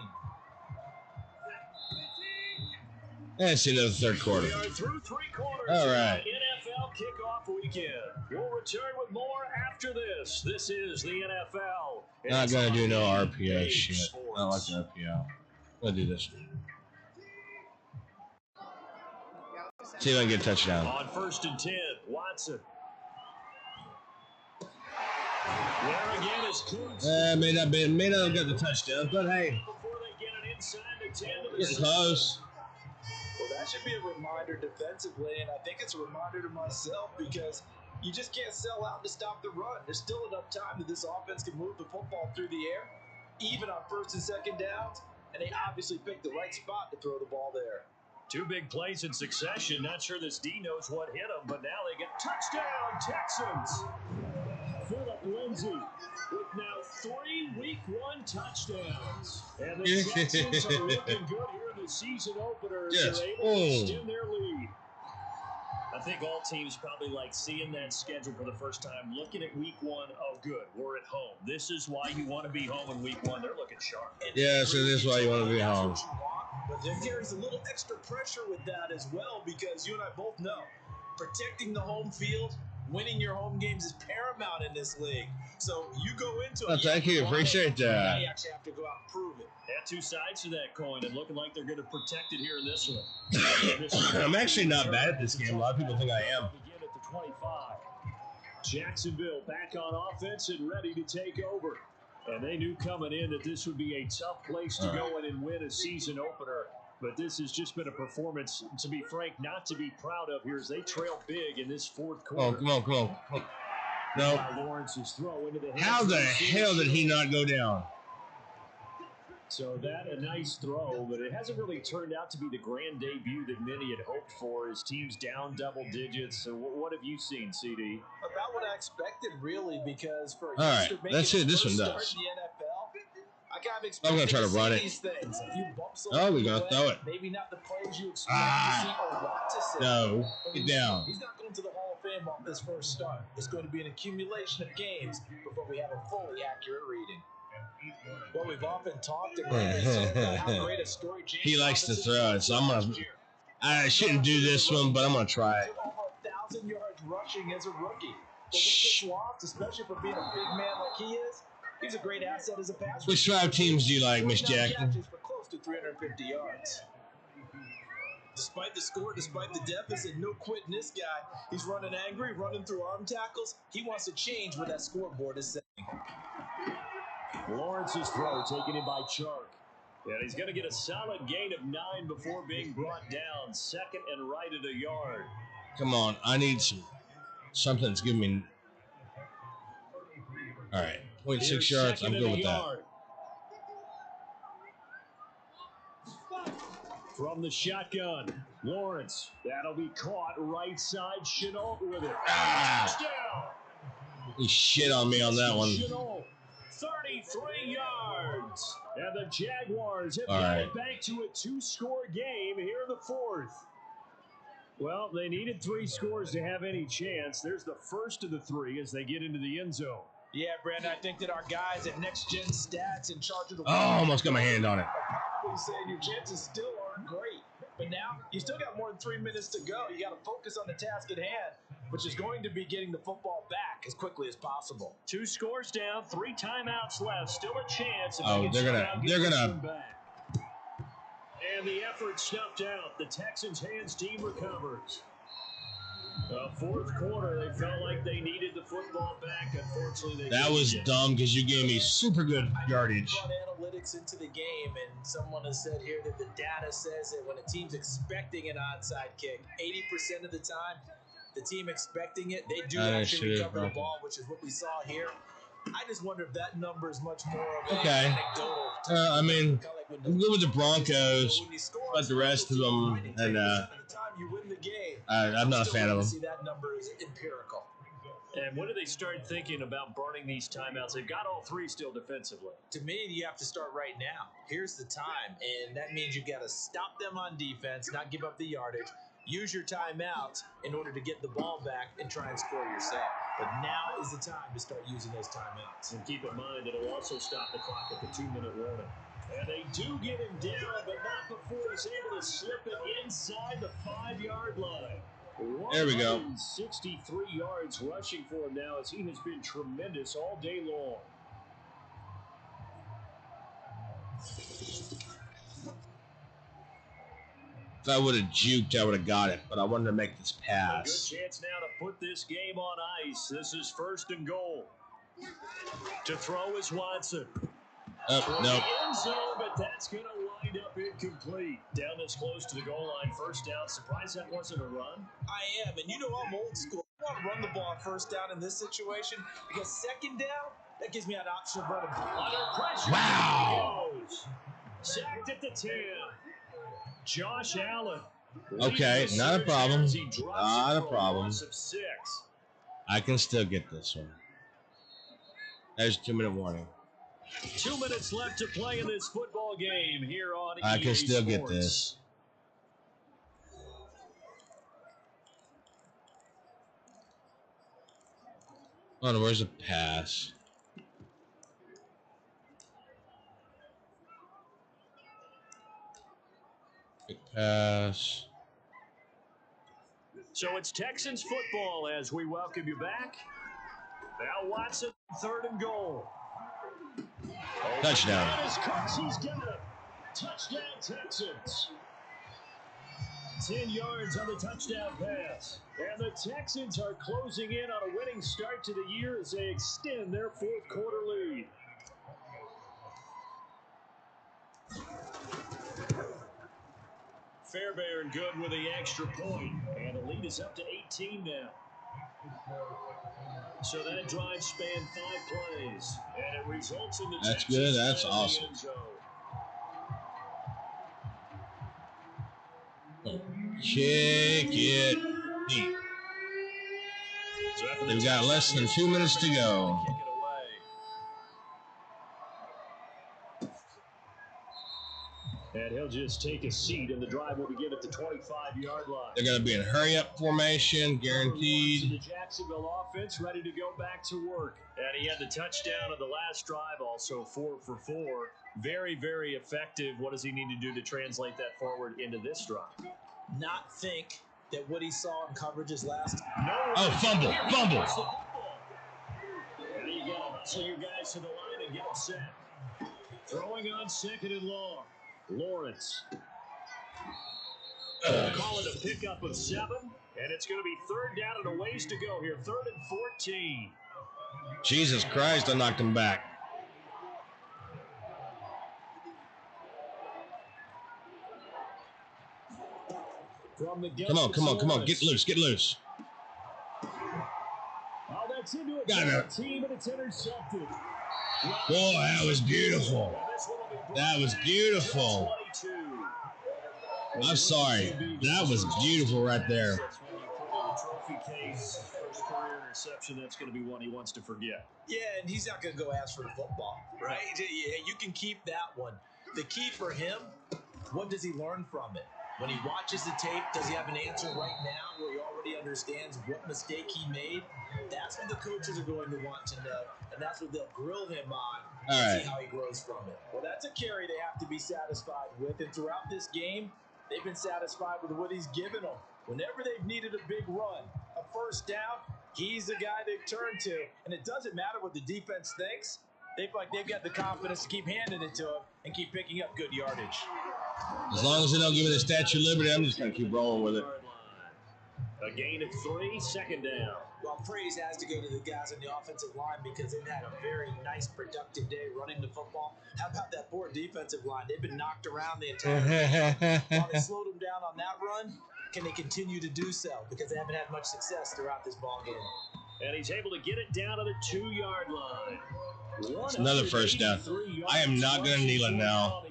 Let's see the third quarter. We are through 3 quarters. All right. NFL kickoff weekend. We'll return with more after this. This is the NFL. Not gonna do no RPO Big shit. Sports. Not like the RPO. We'll do this. See if I can get a touchdown. On 1st and 10, Watson. There again is Cooks. May not have got the touchdown, but hey, Before they get it inside the 10 to the getting 6. close. Well, that should be a reminder defensively, and I think it's a reminder to myself because you just can't sell out to stop the run. There's still enough time that this offense can move the football through the air, even on 1st and 2nd downs, and they obviously picked the right spot to throw the ball there. 2 big plays in succession. Not sure this D knows what hit him, but now they get touchdown, Texans. Philip Lindsay with now 3 week 1 touchdowns. And the Texans are looking good here in the season opener. Yes. They're able to extend their lead. I think all teams probably like seeing that schedule for the first time, looking at week 1. Oh, good, we're at home. This is why you want to be home in week 1. They're looking sharp. Yeah, so this is why you want to be home. But there carries a little extra pressure with that as well because you and I both know protecting the home field, winning your home games is paramount in this league. So you go into it. Oh, thank you. Appreciate Now that. you actually have to go out and prove it. Had 2 sides to that coin and looking like they're going to protect it here in this one. I'm actually not bad at this game. A lot of people think I am. Begin at the 25. Jacksonville back on offense and ready to take over. And they knew coming in that this would be a tough place to go in and win a season opener. But this has just been a performance, to be frank, not to be proud of here as they trail big in this 4th Oh, quarter. come on. No. Lawrence's throw into the How the hell did he not go down? So that a nice throw, but it hasn't really turned out to be the grand debut that many had hoped for. His team's down double digits. So what have you seen, CD? About what I expected, really, because for a All right, youngster let's see what this first one start does. in the NFL, I kind of I'm expected gonna try to see run it. these things. A few bumps Oh, we along the gotta way, throw it. Maybe not the plays you expect Ah. to see or want to see. No, But get down. He's not going to the Hall of Fame off this first start. It's going to be an accumulation of games before we have a fully accurate reading. Well, we've often talked about how great a story James He likes to Robinson throw it, so I'm gonna. I shouldn't do this one, but I'm gonna try it. Over 1,000 yards rushing as a rookie. But with this loss, especially for being a big man like he is, he's a great asset as a passer. Which 5 teams do you like, Miss 49 Jackson? catches for close to 350 yards. Despite the score, despite the deficit, no quitting this guy. He's running angry, running through arm tackles. He wants to change what that scoreboard is saying. Lawrence's throw taken in by Chark. And he's going to get a solid gain of 9 before being brought down. 2nd and right at a yard. Come on, I need something that's giving me. All right, 0.6 Here's yards. 2nd I'm and good a with that. yard. From the shotgun, Lawrence. That'll be caught right side. Chenault with it. Ah. Touchdown. He shit on me on that one. Chenault, 33 yards. points. And the Jaguars have All got right. it back to a 2-score game here in the fourth. Well, they needed 3 scores to have any chance. There's the first of the 3 as they get into the end zone. Yeah, Brandon, I think that our guys at Next Gen Stats in charge of the Almost got my hand on it. are probably saying your chances still aren't great. But now you still got more than 3 minutes to go. You got to focus on the task at hand, which is going to be getting the football back as quickly as possible. 2 scores down, 3 timeouts left. Still a chance. If Oh, they can they're somehow gonna- get they're this gonna- one back. And the effort snuffed out. The Texans' hands team recovers. Fourth quarter, they felt like they needed the football back. Unfortunately, they That didn't was get it. dumb because you gave me super good I know yardage. you brought analytics into the game, and someone has said here that the data says that when a team's expecting an onside kick, 80% of the time, the team expecting it, they do actually recover the ball, which is what we saw here. I just wonder if that number is much more of an Okay. anecdotal. I mean, Kinda like when I'm good with the Broncos, when you score but the rest of them, 90% and of the time you win the game. I'm not a Still fan of like to them. see that number is empirical. And when do they start thinking about burning these timeouts? They've got all 3 still defensively. To me, you have to start right now. Here's the time, and that means you've got to stop them on defense, not give up the yardage. Use your timeouts in order to get the ball back and try and score yourself. But now is the time to start using those timeouts. And keep in mind, it'll also stop the clock at the 2-minute warning. And they do get him down, but not before he's able to slip it inside the 5-yard line. There we go. 163 yards rushing for him now as he has been tremendous all day long. If I would have juked, I would have got it, but I wanted to make this A good pass. chance now to put this game on ice. This is 1st and goal. To throw is Watson. Oh, nope. End zone, but that's going to wind up incomplete. Down this close to the goal line, first down. Surprised that wasn't a run. I am, and you know I'm old school. I want to run the ball on first down in this situation because second down, that gives me an option of running. Under pressure. Wow. He goes. Sacked at the 10. Josh Allen. Okay, leading the not a surge problem. as he drops Not it a for problem. loss of 6. I can still get this one. There's a 2-minute warning. 2 minutes left to play in this football game here on I EA can still get Sports. this. Oh, no, where's the pass? Big pass. So it's Texans football as we welcome you back. Now Watson, 3rd and goal. Touchdown. That is Cooks. He's got it. Touchdown, Texans. 10 yards on the touchdown pass. And the Texans are closing in on a winning start to the year as they extend their 4th quarter lead. Fairbairn good with the extra point, and the lead is up to 18 now. So that drive spanned 5 plays, and it results in the That's Texans good. That's in the awesome. end zone. Kick it deep. So after the They've got less than 2 minutes to go. Kick it away. And he'll just take a seat, and the drive will begin at the 25-yard line. They're going to be in hurry-up formation, To guaranteed. the Jacksonville offense, ready to go back to work. And he had the touchdown on the last drive, also 4 for 4. Very, very effective. What does he need to do to translate that forward into this drive? Not think that what he saw in coverages last. Oh, fumble, fumble. And you got to hustle your guys to the line and get them set. Throwing on 2nd and long. Lawrence. Call it a pickup of 7, and it's going to be 3rd down and a ways to go here. 3rd and 14. Jesus Christ, I knocked him back. From the Come on, come on, come on. Get loose, get loose. Oh, that's into a Got it. team, and it's intercepted. Boy, that was beautiful. And this one will be brought That was back beautiful. to 22. I'm sorry. That was beautiful right there. That's when you put in the trophy case. First career interception, that's going to be one he wants to forget. Yeah, and he's not going to go ask for the football, right? You can keep that one. The key for him, what does he learn from it? When he watches the tape, does he have an answer right now where he already understands what mistake he made? That's what the coaches are going to want to know, and that's what they'll grill him on and see how he grows from it. Well, that's a carry they have to be satisfied with, and throughout this game, they've been satisfied with what he's given them. Whenever they've needed a big run, a first down, he's the guy they've turned to, and it doesn't matter what the defense thinks. They feel like they've got the confidence to keep handing it to him and keep picking up good yardage. As long as they don't give me the Statue of Liberty, I'm just going to keep rolling with it. A gain of 3, second down. Well, praise has to go to the guys on the offensive line because they've had a very nice, productive day running the football. How about that poor defensive line? They've been knocked around the entire game. While they slowed them down on that run, can they continue to do so? Because they haven't had much success throughout this ball game. And he's able to get it down to the 2-yard line. It's another first down. I am not going to kneel it now.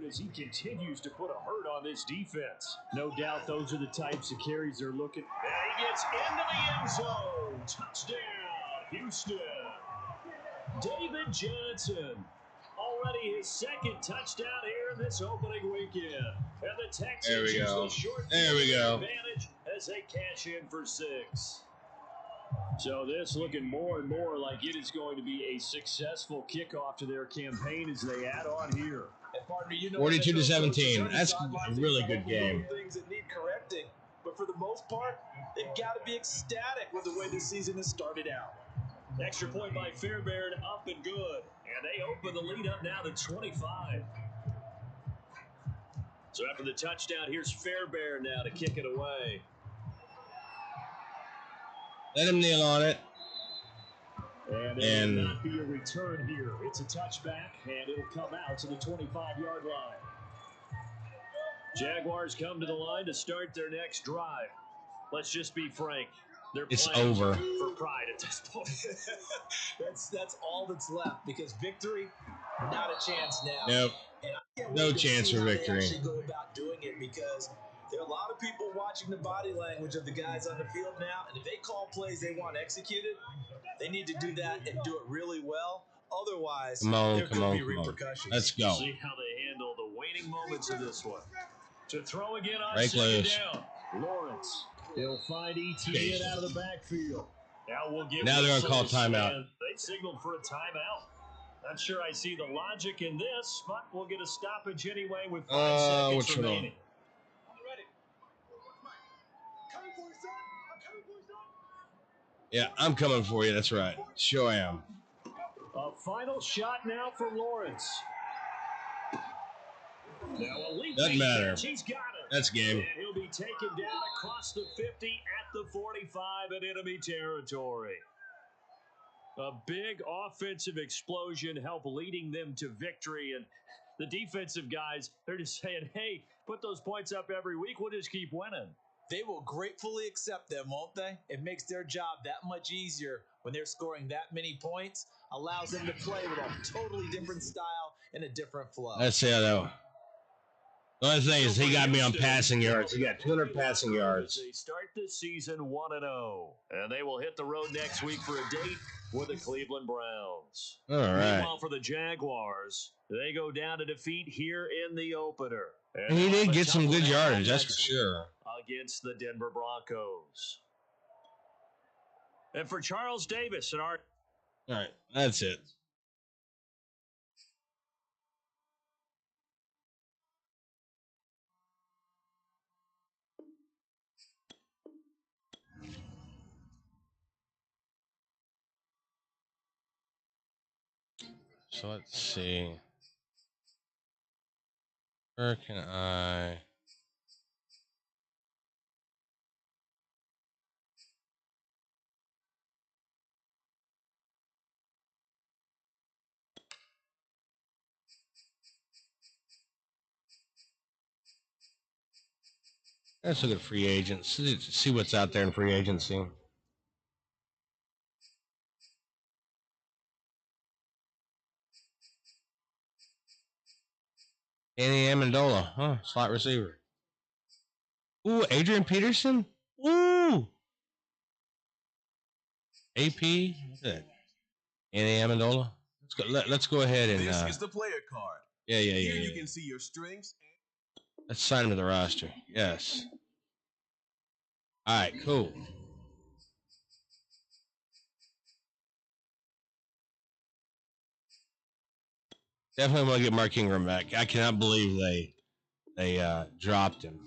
As he continues to put a hurt on this defense. No doubt those are the types of carries they're looking. And he gets into the end zone. Touchdown, Houston. David Johnson. Already his second touchdown here in this opening weekend. And the Texans there we go. use the short there we go. advantage as they cash in for 6. So this looking more and more like it is going to be a successful kickoff to their campaign as they add on here. 42-17. That's a really good game. Things that need correcting, but for the most part, they've got to be ecstatic with the way this season has started out. Extra point by Fairbairn, up and good, and they open the lead up now to 25. So after the touchdown, here's Fairbairn now to kick it away. Let him kneel on it. And it will not be a return here. It's a touchback, and it'll come out to the 25-yard line. Jaguars come to the line to start their next drive. Let's just be frank. It's over for pride at this point. that's all that's left because victory, not a chance now. Nope. And no chance for victory. They actually go about doing it because there are a lot of people watching the body language of the guys on the field now, and if they call plays they want executed, they need to do that and do it really well. Otherwise, there could be repercussions. Let's go. See how they handle the waning moments of this one. To throw again on Break second loose. down. Lawrence. He'll find ETN out of the backfield. Now they're going to call timeout. They signaled for a timeout. Not sure I see the logic in this, but we'll get a stoppage anyway with 5 seconds remaining. Yeah, I'm coming for you. That's right. Sure am. A final shot now for Lawrence. Doesn't matter. He's got it. That's game. And he'll be taken down across the 50 at the 45 in enemy territory. A big offensive explosion helped leading them to victory. And the defensive guys, they're just saying, hey, put those points up every week. We'll just keep winning. They will gratefully accept them, won't they? It makes their job that much easier when they're scoring that many points. Allows them to play with a totally different style and a different flow. Let's see how that one. The only thing is he got me on passing yards. He got 200 passing yards. They start this season 1-0, and they will hit the road next week for a date with the Cleveland Browns. All right. Meanwhile, for the Jaguars, they go down to defeat here in the opener. And he did get some good yardage, that's for sure. Against the Denver Broncos. And for Charles Davis and our... All right, that's it. So let's see. Where can I... Let's look at free agents. See what's out there in free agency. Danny Amendola, slot receiver. Ooh, Adrian Peterson. Ooh, AP. What's that? Annie Amendola. Let's go ahead and. This is the player card. Yeah. Here you can see your strengths. Let's sign him to the roster. Yes. All right. Cool. Definitely want to get Mark Ingram back. I cannot believe they dropped him.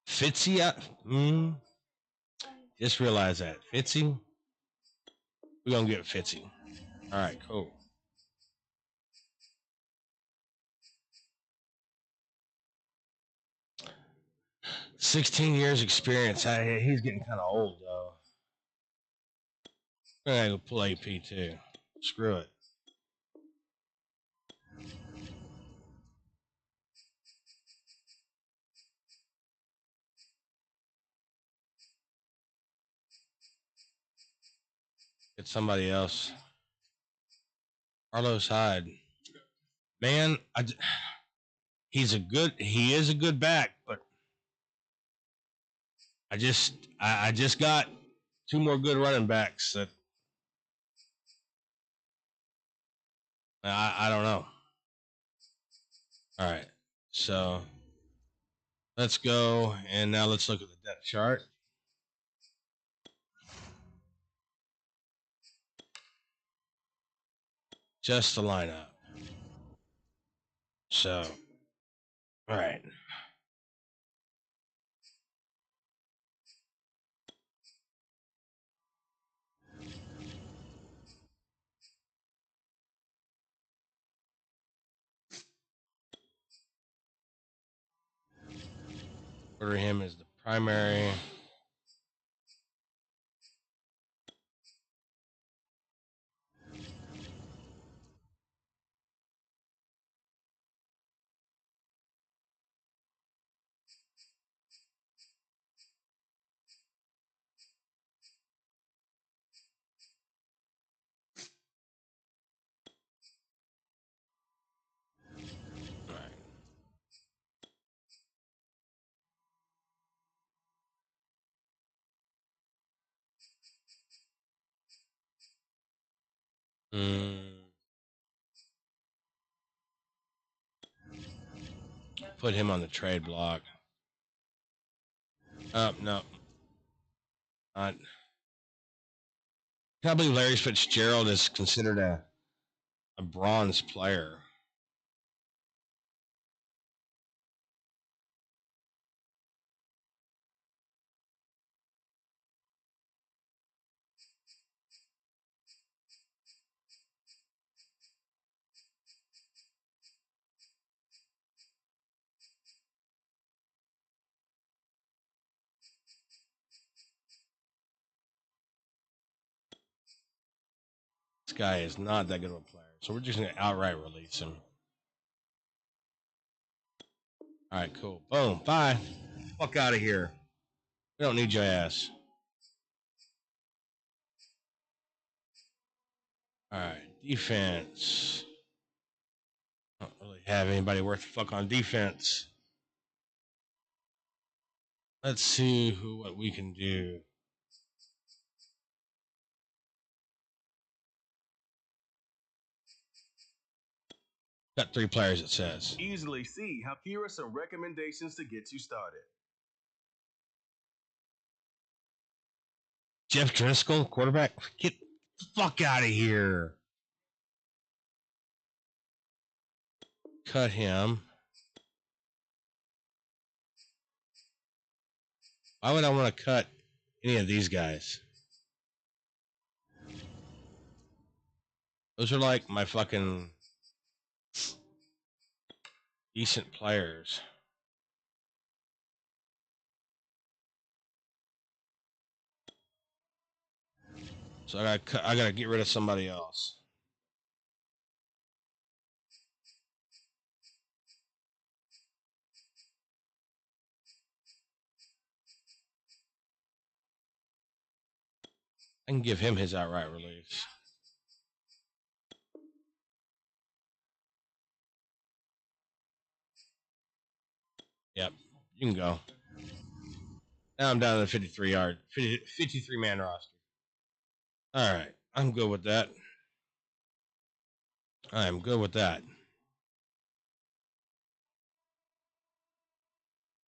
Fitzy. Just realized that Fitzy. We're gonna get Fitzy. All right. Cool. 16 years experience. He's getting kind of old though. I'm gonna go pull AP too. Screw it. Get somebody else. Carlos Hyde. Man, he is a good back, but I just got two more good running backs that I don't know. All right, so let's go, and now let's look at the depth chart. Just the lineup. So, all right. Order him as the primary. All right. Put him on the trade block. No. Not. Can I believe Larry Fitzgerald is considered a bronze player? This guy is not that good of a player, so we're just gonna outright release him. All right, cool. Boom. Bye. Fuck out of here. We don't need your ass. All right, defense. Don't really have anybody worth the fuck on defense. Let's see what we can do. Got 3 players, it says. Easily see how. Here are some recommendations to get you started. Jeff Driscoll, quarterback. Get the fuck out of here. Cut him. Why would I want to cut any of these guys? Those are like my fucking decent players. So I gotta get rid of somebody else. I can give him his outright release. Yep, you can go. Now I'm down to the 53 man roster. All right, I'm good with that. I'm good with that.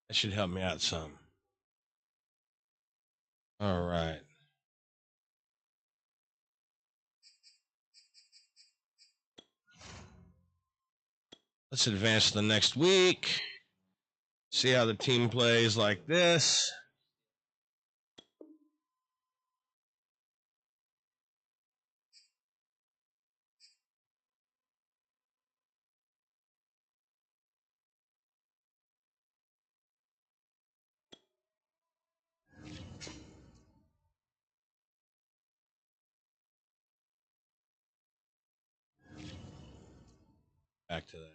That should help me out some. All right. Let's advance to the next week. See how the team plays like this. Back to that.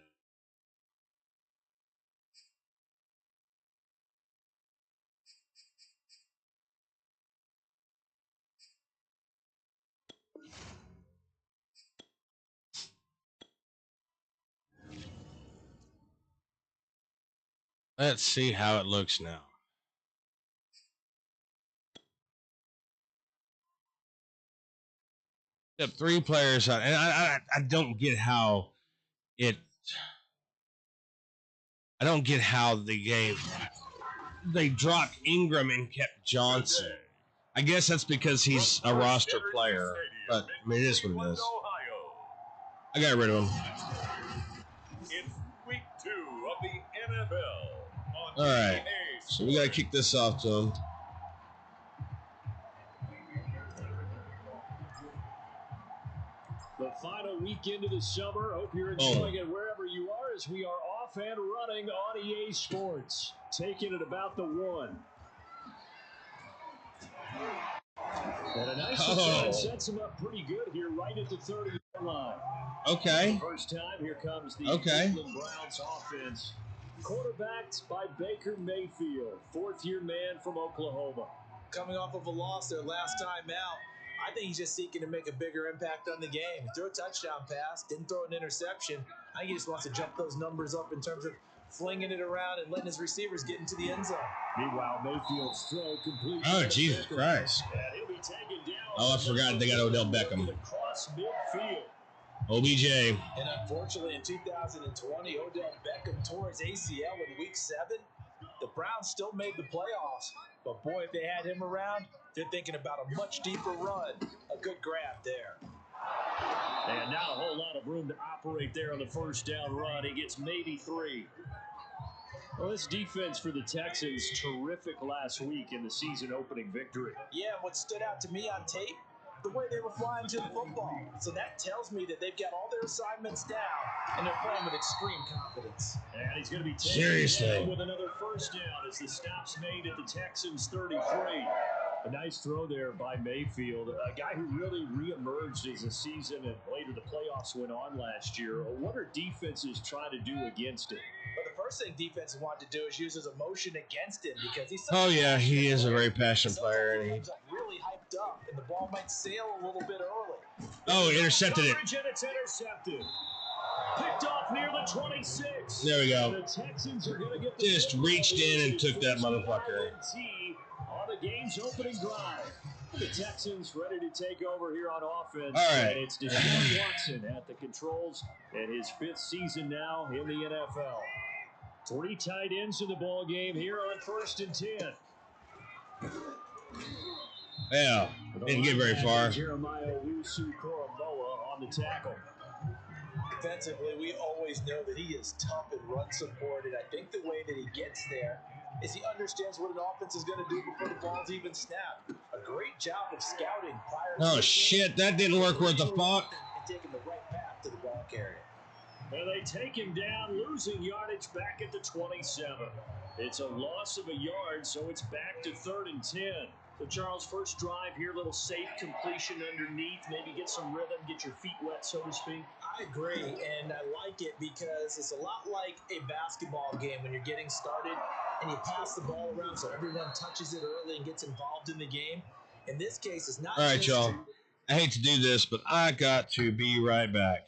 Let's see how it looks now. Got 3 players out, and I don't get how it. I don't get how they dropped Ingram and kept Johnson. I guess that's because he's a roster player, but I mean, it is what it is. I got rid of him. It's week 2 of the NFL. All right, so we got to kick this off to him. The final week into the summer. Hope you're enjoying it wherever you are as we are off and running on EA Sports. Taking it about the 1. And a nice return sets him up pretty good here right at the 30-yard line. Okay. First time, here comes the Cleveland Browns offense. Quarterbacked by Baker Mayfield, 4th-year man from Oklahoma. Coming off of a loss their last time out, I think he's just seeking to make a bigger impact on the game. He threw a touchdown pass, didn't throw an interception. I think he just wants to jump those numbers up in terms of flinging it around and letting his receivers get into the end zone. Meanwhile, Mayfield's throw complete. Oh, Jesus Christ. Oh, I forgot they got Odell Beckham. Across midfield. OBJ. And unfortunately, in 2020, Odell Beckham tore his ACL in Week 7. The Browns still made the playoffs, but boy, if they had him around, they're thinking about a much deeper run. A good grab there. And not a whole lot of room to operate there on the first down run. He gets maybe 3. Well, this defense for the Texans, terrific last week in the season opening victory. Yeah, what stood out to me on tape, the way they were flying to the football. So that tells me that they've got all their assignments down, and they're playing with extreme confidence. And he's going to be taken with another first down as the stop's made at the Texans' 33. A nice throw there by Mayfield, a guy who really reemerged as the season and later the playoffs went on last year. What are defenses trying to do against it? But the first thing defenses want to do is use his emotion against him because he's. Oh yeah, he is a very passionate player, and he's really hyped up, and the ball might sail a little bit early. Oh, intercepted it. And it's intercepted. Picked off near the 26. There we go. The Texans are going to get just reached in and took that motherfucker. On the game's opening drive. The Texans ready to take over here on offense. All right. And it's Deshaun Watson at the controls and his 5th season now in the NFL. 3 tight ends in the ball game here on 1st and 10. Yeah, didn't get very far. Jeremiah Owusu-Koramoah on the tackle. Defensively, we always know that he is tough and run supported. I think the way that he gets there is he understands what an offense is going to do before the ball's even snapped. A great job of scouting prior to shit, that didn't work worth the fuck. And taking the right path to the ball carrier. And they take him down, losing yardage back at the 27. It's a loss of a yard, so it's back to 3rd and 10. So, Charles, first drive here, little safe completion underneath, maybe get some rhythm, get your feet wet, so to speak. I agree, and I like it because it's a lot like a basketball game when you're getting started and you pass the ball around so everyone touches it early and gets involved in the game. In this case, it's not. All right, y'all. I hate to do this, but I got to be right back.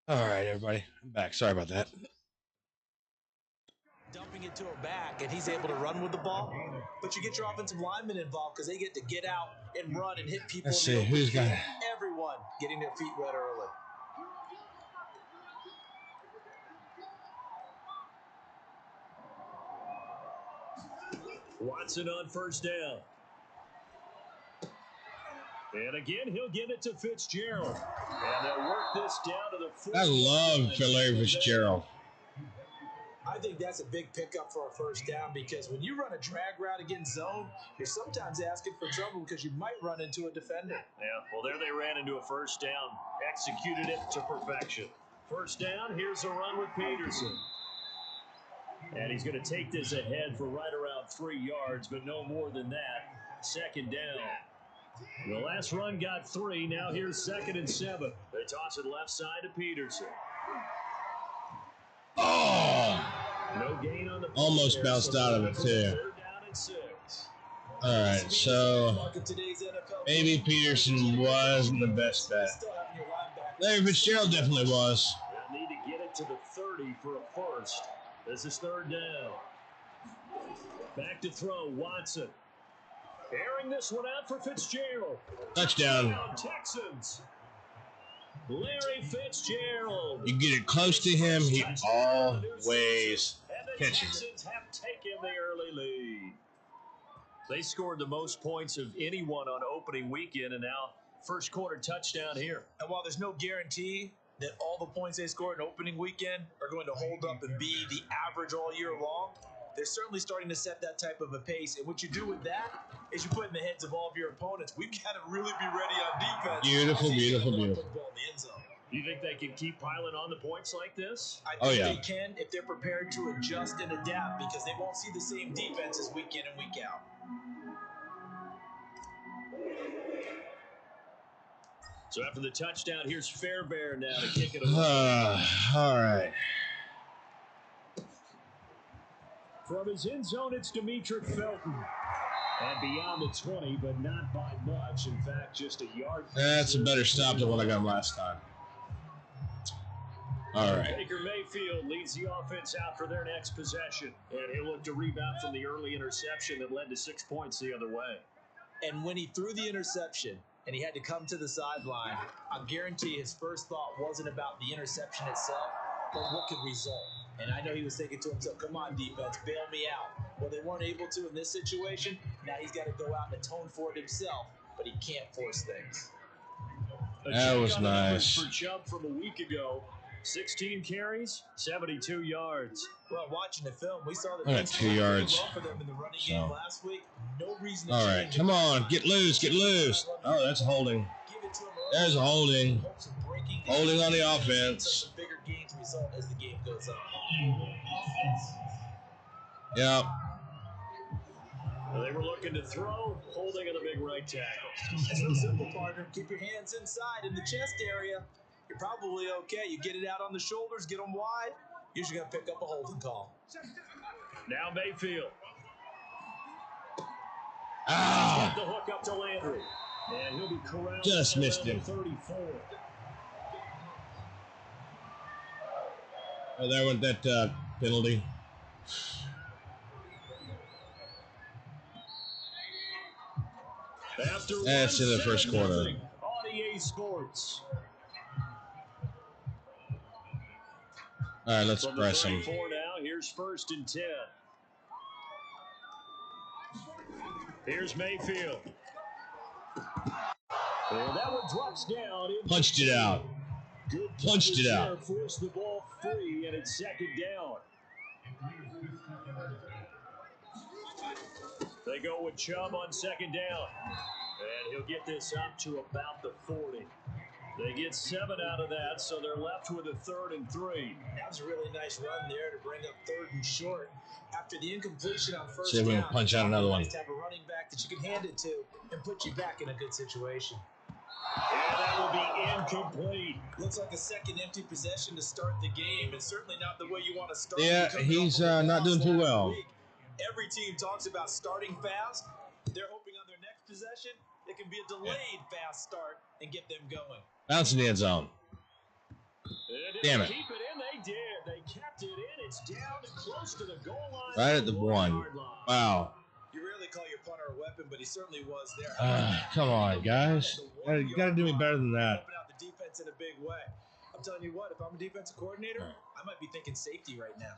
All right, everybody. I'm back. Sorry about that. Dumping it to a back, and he's able to run with the ball. But you get your offensive linemen involved because they get to get out and run and hit people. Let's in the see, open who's got field. it? Everyone getting their feet wet early. Watson on first down. And again, he'll give it to Fitzgerald. And they'll work this down to the I love Larry Fitzgerald. I think that's a big pickup for a first down because when you run a drag route against zone, you're sometimes asking for trouble because you might run into a defender. Yeah, well, there they ran into a first down, executed it to perfection. First down, here's a run with Peterson. And he's going to take this ahead for right around 3 yards, but no more than that. Second down. The last run got 3. Now here's 2nd and 7. They toss it left side to Peterson. Oh! No gain on the play Almost there, bounced so out of it, too. 3rd down and 6. All right, so maybe Peterson wasn't the best bet. Larry Fitzgerald definitely was. They'll need to get it to the 30 for a first. This is 3rd down. Back to throw, Watson. Airing this one out for Fitzgerald. Touchdown. Texans. Larry Fitzgerald. You get it close to him, he always catches it. Texans have taken the early lead. They scored the most points of anyone on opening weekend, and now first quarter touchdown here. And while there's no guarantee that all the points they scored in opening weekend are going to hold up and be the average all year long, they're certainly starting to set that type of a pace. And what you do with that is you put in the heads of all of your opponents, we've got to really be ready on defense. Beautiful, beautiful, beautiful. You think they can keep piling on the points like this? I think they can if they're prepared to adjust and adapt because they won't see the same defenses week in and week out. So after the touchdown, here's Fairbairn now to kick it away. All right. From his end zone, it's Demetric Felton. And beyond the 20, but not by much. In fact, just a yard. That's a better stop than what I got last time. All right. Baker Mayfield leads the offense out for their next possession. And he'll look to rebound from the early interception that led to 6 points the other way. And when he threw the interception and he had to come to the sideline, I guarantee his first thought wasn't about the interception itself, but what could result. And I know he was thinking to himself, come on, defense, bail me out. Well, they weren't able to in this situation. Now he's got to go out and atone for it himself, but he can't force things. That was nice. For Chubb from a week ago, 16 carries, 72 yards. Well, watching the film, we saw that I got 2 yards. well for them in the running game last week. No reason to all right, come on, get loose, get loose. Oh, that's holding. There's a holding. Holding on the offense. Bigger gains result as the game goes on. Yep. Well, they were looking to throw, holding on the big right tackle. It's real simple, partner. Keep your hands inside in the chest area. You're probably okay. You get it out on the shoulders, get them wide. Usually going to pick up a holding call. Now Mayfield. Ah! The hook up to Landry. And he'll be corralled. Just missed him. 34. Oh, there went that penalty. That's in the first quarter. RDA Sports. All right, let's press him. Now, here's 1st and 10. Here's Mayfield. And that one drops down. Punched it out. Punched it out. Forced the ball free, and it's 2nd down. They go with Chubb on 2nd down. And he'll get this up to about the 40. They get 7 out of that, so they're left with a 3rd and 3. That was a really nice run there to bring up 3rd and short. After the incompletion on first See if we down, can punch out another one. nice to have a running back that you can hand it to and put you back in a good situation. And that will be incomplete. Looks like a second empty possession to start the game, and certainly not the way you want to start. Yeah, he's not doing too well. Every team talks about starting fast. They're hoping on their next possession, it can be a delayed fast start and get them going. Bounce in the end zone. Damn it. Keep it in, they did. They kept it in. It's down and close to the goal line. Right at the 1. Wow. You rarely call your punter a weapon, but he certainly was there. Come on, guys. You gotta do me better than that. Open out the defense in a big way. I'm telling you what, if I'm a defensive coordinator, I might be thinking safety right now.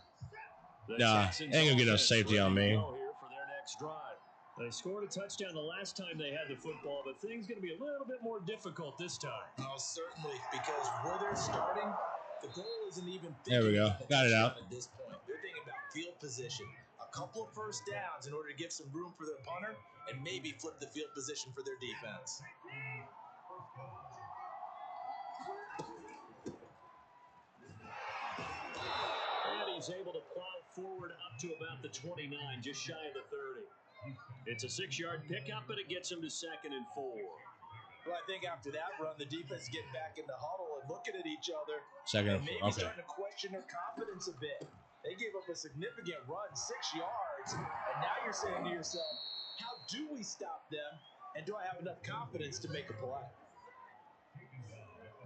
Nah, ain't gonna get no safety on me. For their next drive. They scored a touchdown the last time they had the football, but things going to be a little bit more difficult this time. Oh, certainly, because where they're starting, the goal isn't even there we go. Got it out. At this point, they're thinking about field position, a couple of first downs in order to give some room for their punter, and maybe flip the field position for their defense. And he's able to plow forward up to about the 29, just shy of the 30. It's a 6-yard pickup, but it gets him to 2nd and 4. Well, I think after that run, the defense get back in the huddle and looking at each other. Second and maybe okay. starting to question their confidence a bit. They gave up a significant run, 6 yards, and now you're saying to yourself, how do we stop them, and do I have enough confidence to make a play?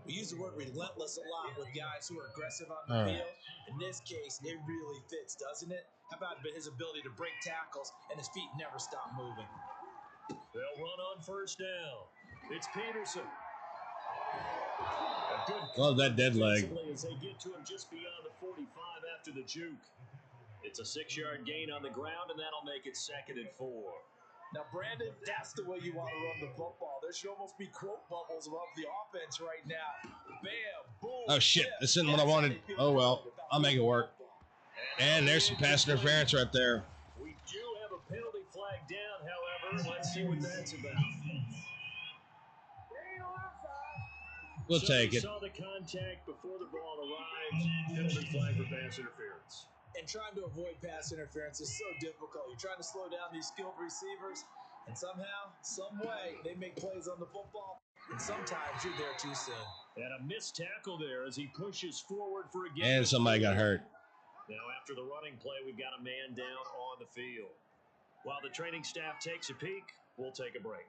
We use the word relentless a lot with guys who are aggressive on the field. In this case, it really fits, doesn't it? How about his ability to break tackles and his feet never stop moving? They'll run on first down. It's Peterson. A good love that dead leg. As they get to him just beyond the 45 after the juke. It's a 6-yard gain on the ground, and that'll make it 2nd and 4. Now, Brandon, that's the way you want to run the football. There should almost be quote bubbles above the offense right now. Bam, boom. Oh, shit. This isn't what I wanted. Oh, well. I'll make it work. And there's some pass interference right there. We do have a penalty flag down, however. Let's see what that's about. We'll take it. Saw the contact before the ball arrived. Penalty flag for pass interference. And trying to avoid pass interference is so difficult. You're trying to slow down these skilled receivers, and somehow, some way, they make plays on the football, and sometimes you're there too soon. And a missed tackle there as he pushes forward for a game. And somebody got hurt. Now, after the running play, we've got a man down on the field. While the training staff takes a peek, we'll take a break.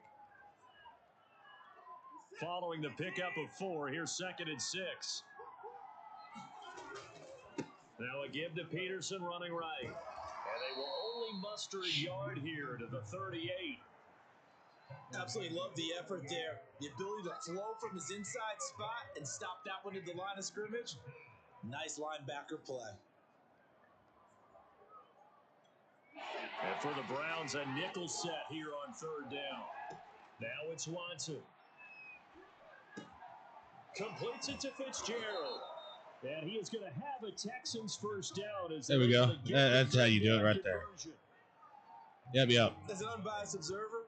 Following the pickup of 4, here's 2nd and 6. Now a give to Peterson running right. And they will only muster a yard here to the 38. Absolutely love the effort there. The ability to flow from his inside spot and stop that one at the line of scrimmage. Nice linebacker play. And for the Browns, a nickel set here on 3rd down. Now it's Watson. Completes it to Fitzgerald. And he is going to have a Texans first down. As there we go. That's how you do it right there. Yep. As an unbiased observer,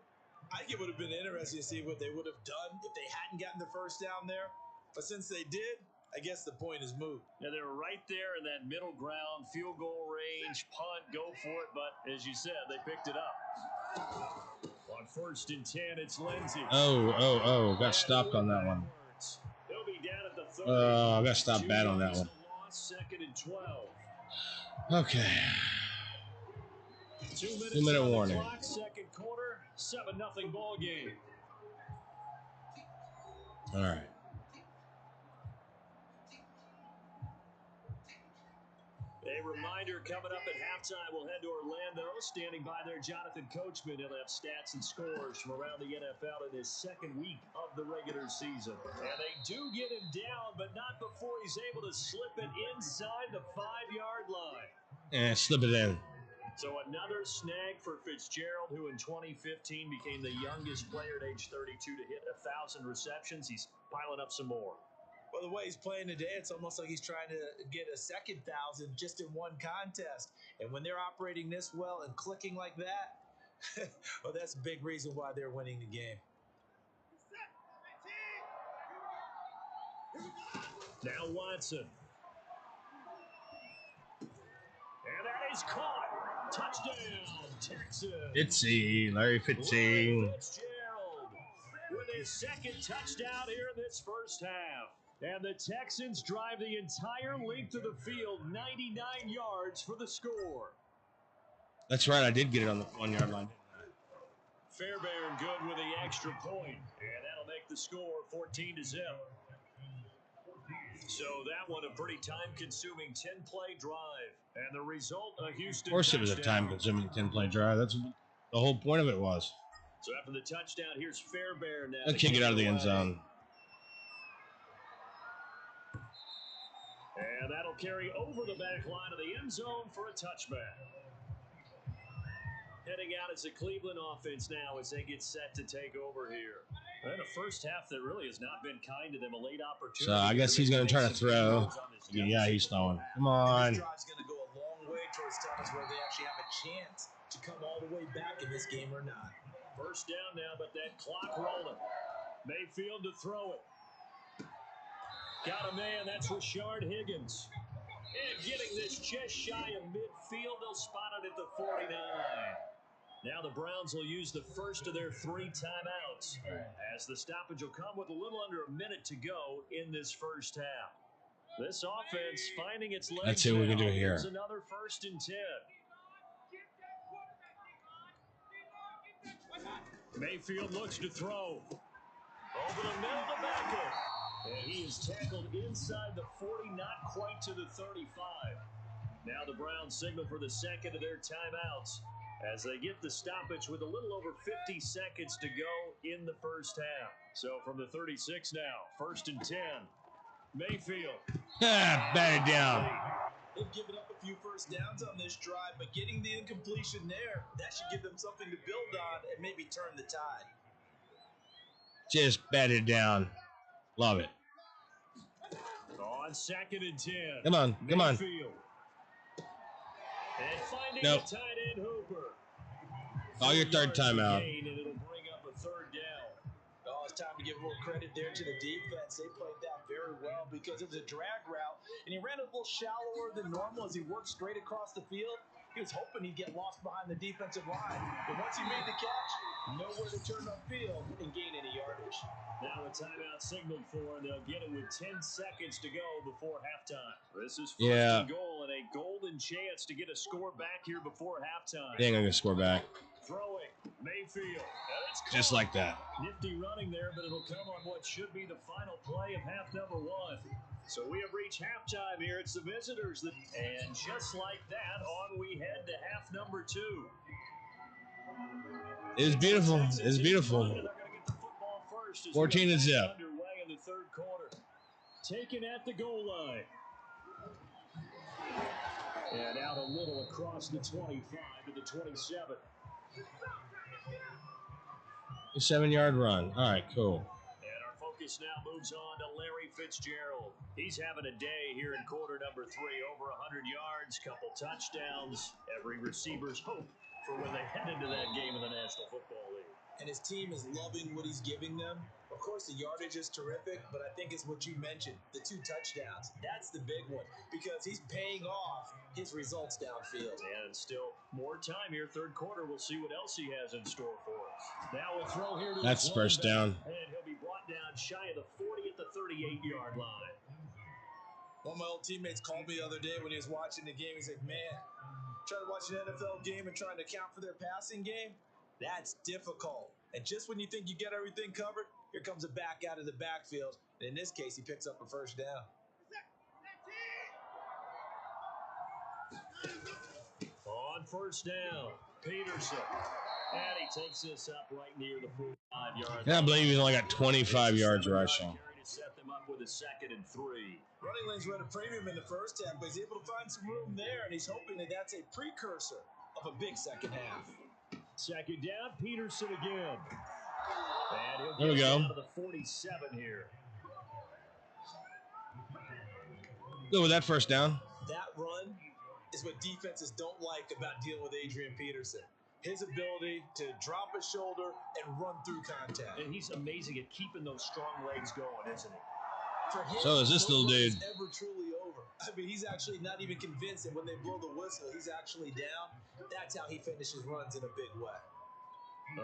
I think it would have been interesting to see what they would have done if they hadn't gotten the first down there. But since they did, I guess the point is moot. Yeah, they were right there in that middle ground, field goal range, punt, go for it. But as you said, they picked it up. On 1st and 10, it's Lindsay. Oh. Got stopped on that one. They'll be down at the 30. I got stopped bad on that one. 2nd and 12. Okay. 2 minute warning. Clock, 2nd quarter, 7-0 ball game. All right. A reminder coming up at halftime, we'll head to Orlando. Standing by there, Jonathan Coachman. He'll have stats and scores from around the NFL in his 2nd week of the regular season. And they do get him down, but not before he's able to slip it inside the 5-yard line. And slip it in. So another snag for Fitzgerald, who in 2015 became the youngest player at age 32 to hit 1,000 receptions. He's piling up some more. Well, the way he's playing today, it's almost like he's trying to get a second 1,000 just in one contest. And when they're operating this well and clicking like that, well, that's a big reason why they're winning the game. Now Watson. And that is caught. Touchdown, Texas. Larry Fitzy. Fitzgerald with his 2nd touchdown here in this first half. And the Texans drive the entire length of the field, 99 yards for the score. That's right. I did get it on the 1-yard line. Fairbairn good with the extra point. And that'll make the score 14-0. So that one a pretty time-consuming 10-play drive. And the result, a Houston Of course it was a touchdown. time-consuming 10-play drive. That's what the whole point of it was. So after the touchdown, here's Fairbairn now. Let's kick it out of the end zone. And that'll carry over the back line of the end zone for a touchback. Heading out as a Cleveland offense now as they get set to take over here. And a first half that really has not been kind to them. A late opportunity. So I guess he's going to try to throw. Yeah, he's throwing. Come on. This drive's going to go a long way towards telling us whether they actually have a chance to come all the way back in this game or not. First down now, but that clock rolling. Mayfield to throw it. Got a man, that's Rashard Higgins. And getting this just shy of midfield, they'll spot it at the 49. Now the Browns will use the first of their 3 timeouts, as the stoppage will come with a little under a minute to go in this first half. This offense finding its legs. Let's see what we can do here. Here's another 1st and 10. Mayfield looks to throw. Over the middle to Beckham. And he is tackled inside the 40, not quite to the 35. Now the Browns signal for the second of their timeouts as they get the stoppage with a little over 50 seconds to go in the first half. So from the 36 now, 1st and 10. Mayfield. Batted down. They've given up a few first downs on this drive, but getting the incompletion there, that should give them something to build on and maybe turn the tide. Just batted down. Love it. On 2nd and 10. Come on, come on. Mayfield. And finding Nope. the tight end Hooper. Oh, your 3rd timeout. And it'll bring up a 3rd down. Oh, it's time to give a little credit there to the defense. They played that very well because it was a drag route, and he ran a little shallower than normal as he worked straight across the field. He was hoping he'd get lost behind the defensive line. But once he made the catch, nowhere to turn upfield and gain any yardage. Now a timeout signaled for, and they'll get it with 10 seconds to go before halftime. This is 1st and goal, and a golden chance to get a score back here before halftime. They ain't going to score back. Throwing, Mayfield. Just like that. Nifty running there, but it'll come on what should be the final play of half number 1. So we have reached halftime here. It's the visitors. And just like that, on we head to half number 2. It was beautiful. It was beautiful. 14 to 0. Underway in the 3rd quarter. Taken at the goal line. And out a little across the 25 to the 27. A 7-yard run. All right, cool. And our focus now moves on to Larry Fitzgerald. He's having a day here in quarter number 3. Over 100 yards, couple touchdowns. Every receiver's hope for when they head into that game in the National Football League. And his team is loving what he's giving them. Of course, the yardage is terrific, but I think it's what you mentioned, the 2 touchdowns. That's the big one because he's paying off his results downfield. And still more time here, 3rd quarter. We'll see what else he has in store for us. Now we'll throw here to That's first down. And he'll be brought down shy of the 40 at the 38-yard line. One of my old teammates called me the other day when he was watching the game. He's like, man, trying to watch an NFL game and trying to account for their passing game, that's difficult. And just when you think you get everything covered, here comes a back out of the backfield. And in this case, he picks up a first down. On first down, Peterson. And he takes this up right near the 45-yard line. I believe he's only got 25 yards rushing. To set them up with a 2nd and 3. Running lanes were at a premium in the first half, but he's able to find some room there, and he's hoping that that's a precursor of a big second half. 2nd down, Peterson again. And he'll There we get go. down to the 47 here. Good with that first down. That run is what defenses don't like about dealing with Adrian Peterson. His ability to drop his shoulder and run through contact. And he's amazing at keeping those strong legs going, isn't he? For him, So is this no little run dude. is ever truly over. I mean, he's actually not even convinced that when they blow the whistle, he's actually down. That's how he finishes runs in a big way.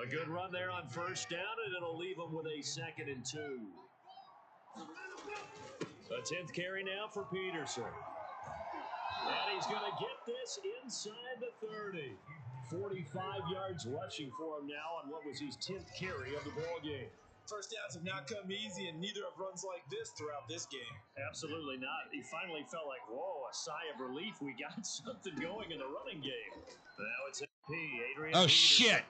A good run there on first down, and it'll leave him with a 2nd and 2. A 10th carry now for Peterson. And he's going to get this inside the 30. 45 yards rushing for him now on what was his 10th carry of the ball game. First downs have not come easy, and neither have runs like this throughout this game. Absolutely not. He finally felt like, whoa, a sigh of relief. We got something going in the running game. Now it's Adrian Oh, Peterson. shit.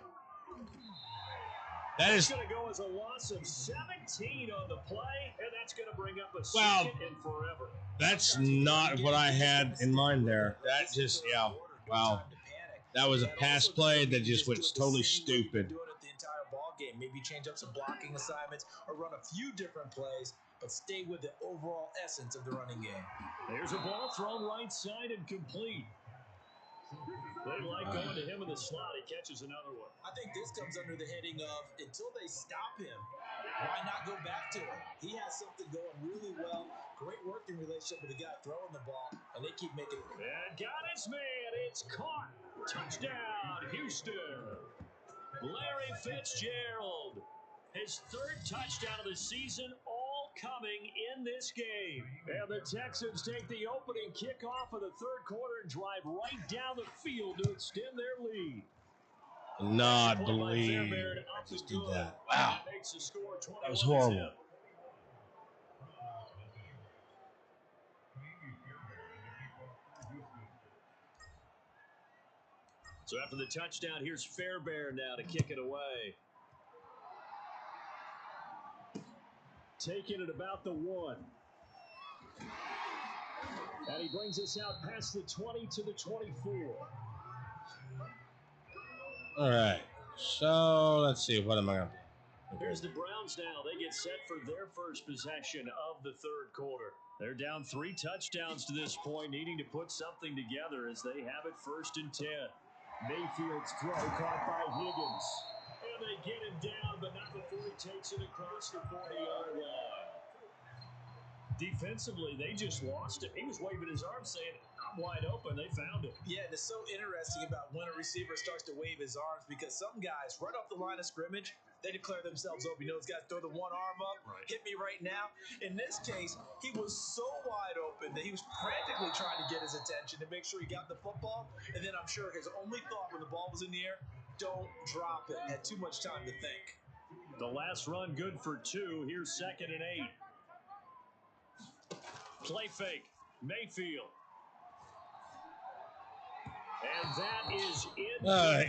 That It's is, going to go as a loss of 17 on the play, and that's going to bring up a Wow. second and forever. that's not what I had in mind there. That just, yeah, wow. That was a pass play that just went totally stupid. Doing it the entire ball game. Maybe change up some blocking assignments or run a few different plays, but stay with the overall essence of the running game. There's a ball thrown right side and complete. They like going to him in the slot. He catches another one. I think this comes under the heading of until they stop him, why not go back to him? He has something going really well. Great working relationship with the guy throwing the ball, and they keep making it. And got his man. It's caught. Touchdown, Houston. Larry Fitzgerald. His third touchdown of the season, all coming in this game. And the Texans take the opening kickoff of the third quarter and drive right down the field to extend their lead. Not believe I just did that. Wow. That was horrible. So after the touchdown, here's Fairbairn now to kick it away. Taking it about the 1. And he brings us out past the 20 to the 24. All right. So let's see. What am I going to do? Here's the Browns now. They get set for their first possession of the third quarter. They're down 3 touchdowns to this point, needing to put something together as they have it 1st and 10. Mayfield's throw caught by Higgins. And they get him down, but not before he takes it across the 40-yard line. Defensively, they just lost him. He was waving his arms saying, I'm wide open. They found him. Yeah, and it's so interesting about when a receiver starts to wave his arms because some guys, right off the line of scrimmage, they declare themselves open. You know, those guys throw the one arm up, hit me right now. In this case, he was so wide open that he was frantically trying to get his attention to make sure he got the football. And then I'm sure his only thought when the ball was in the air, don't drop it. Had too much time to think. The last run good for 2. Here's 2nd and 8. Play fake. Mayfield. And that is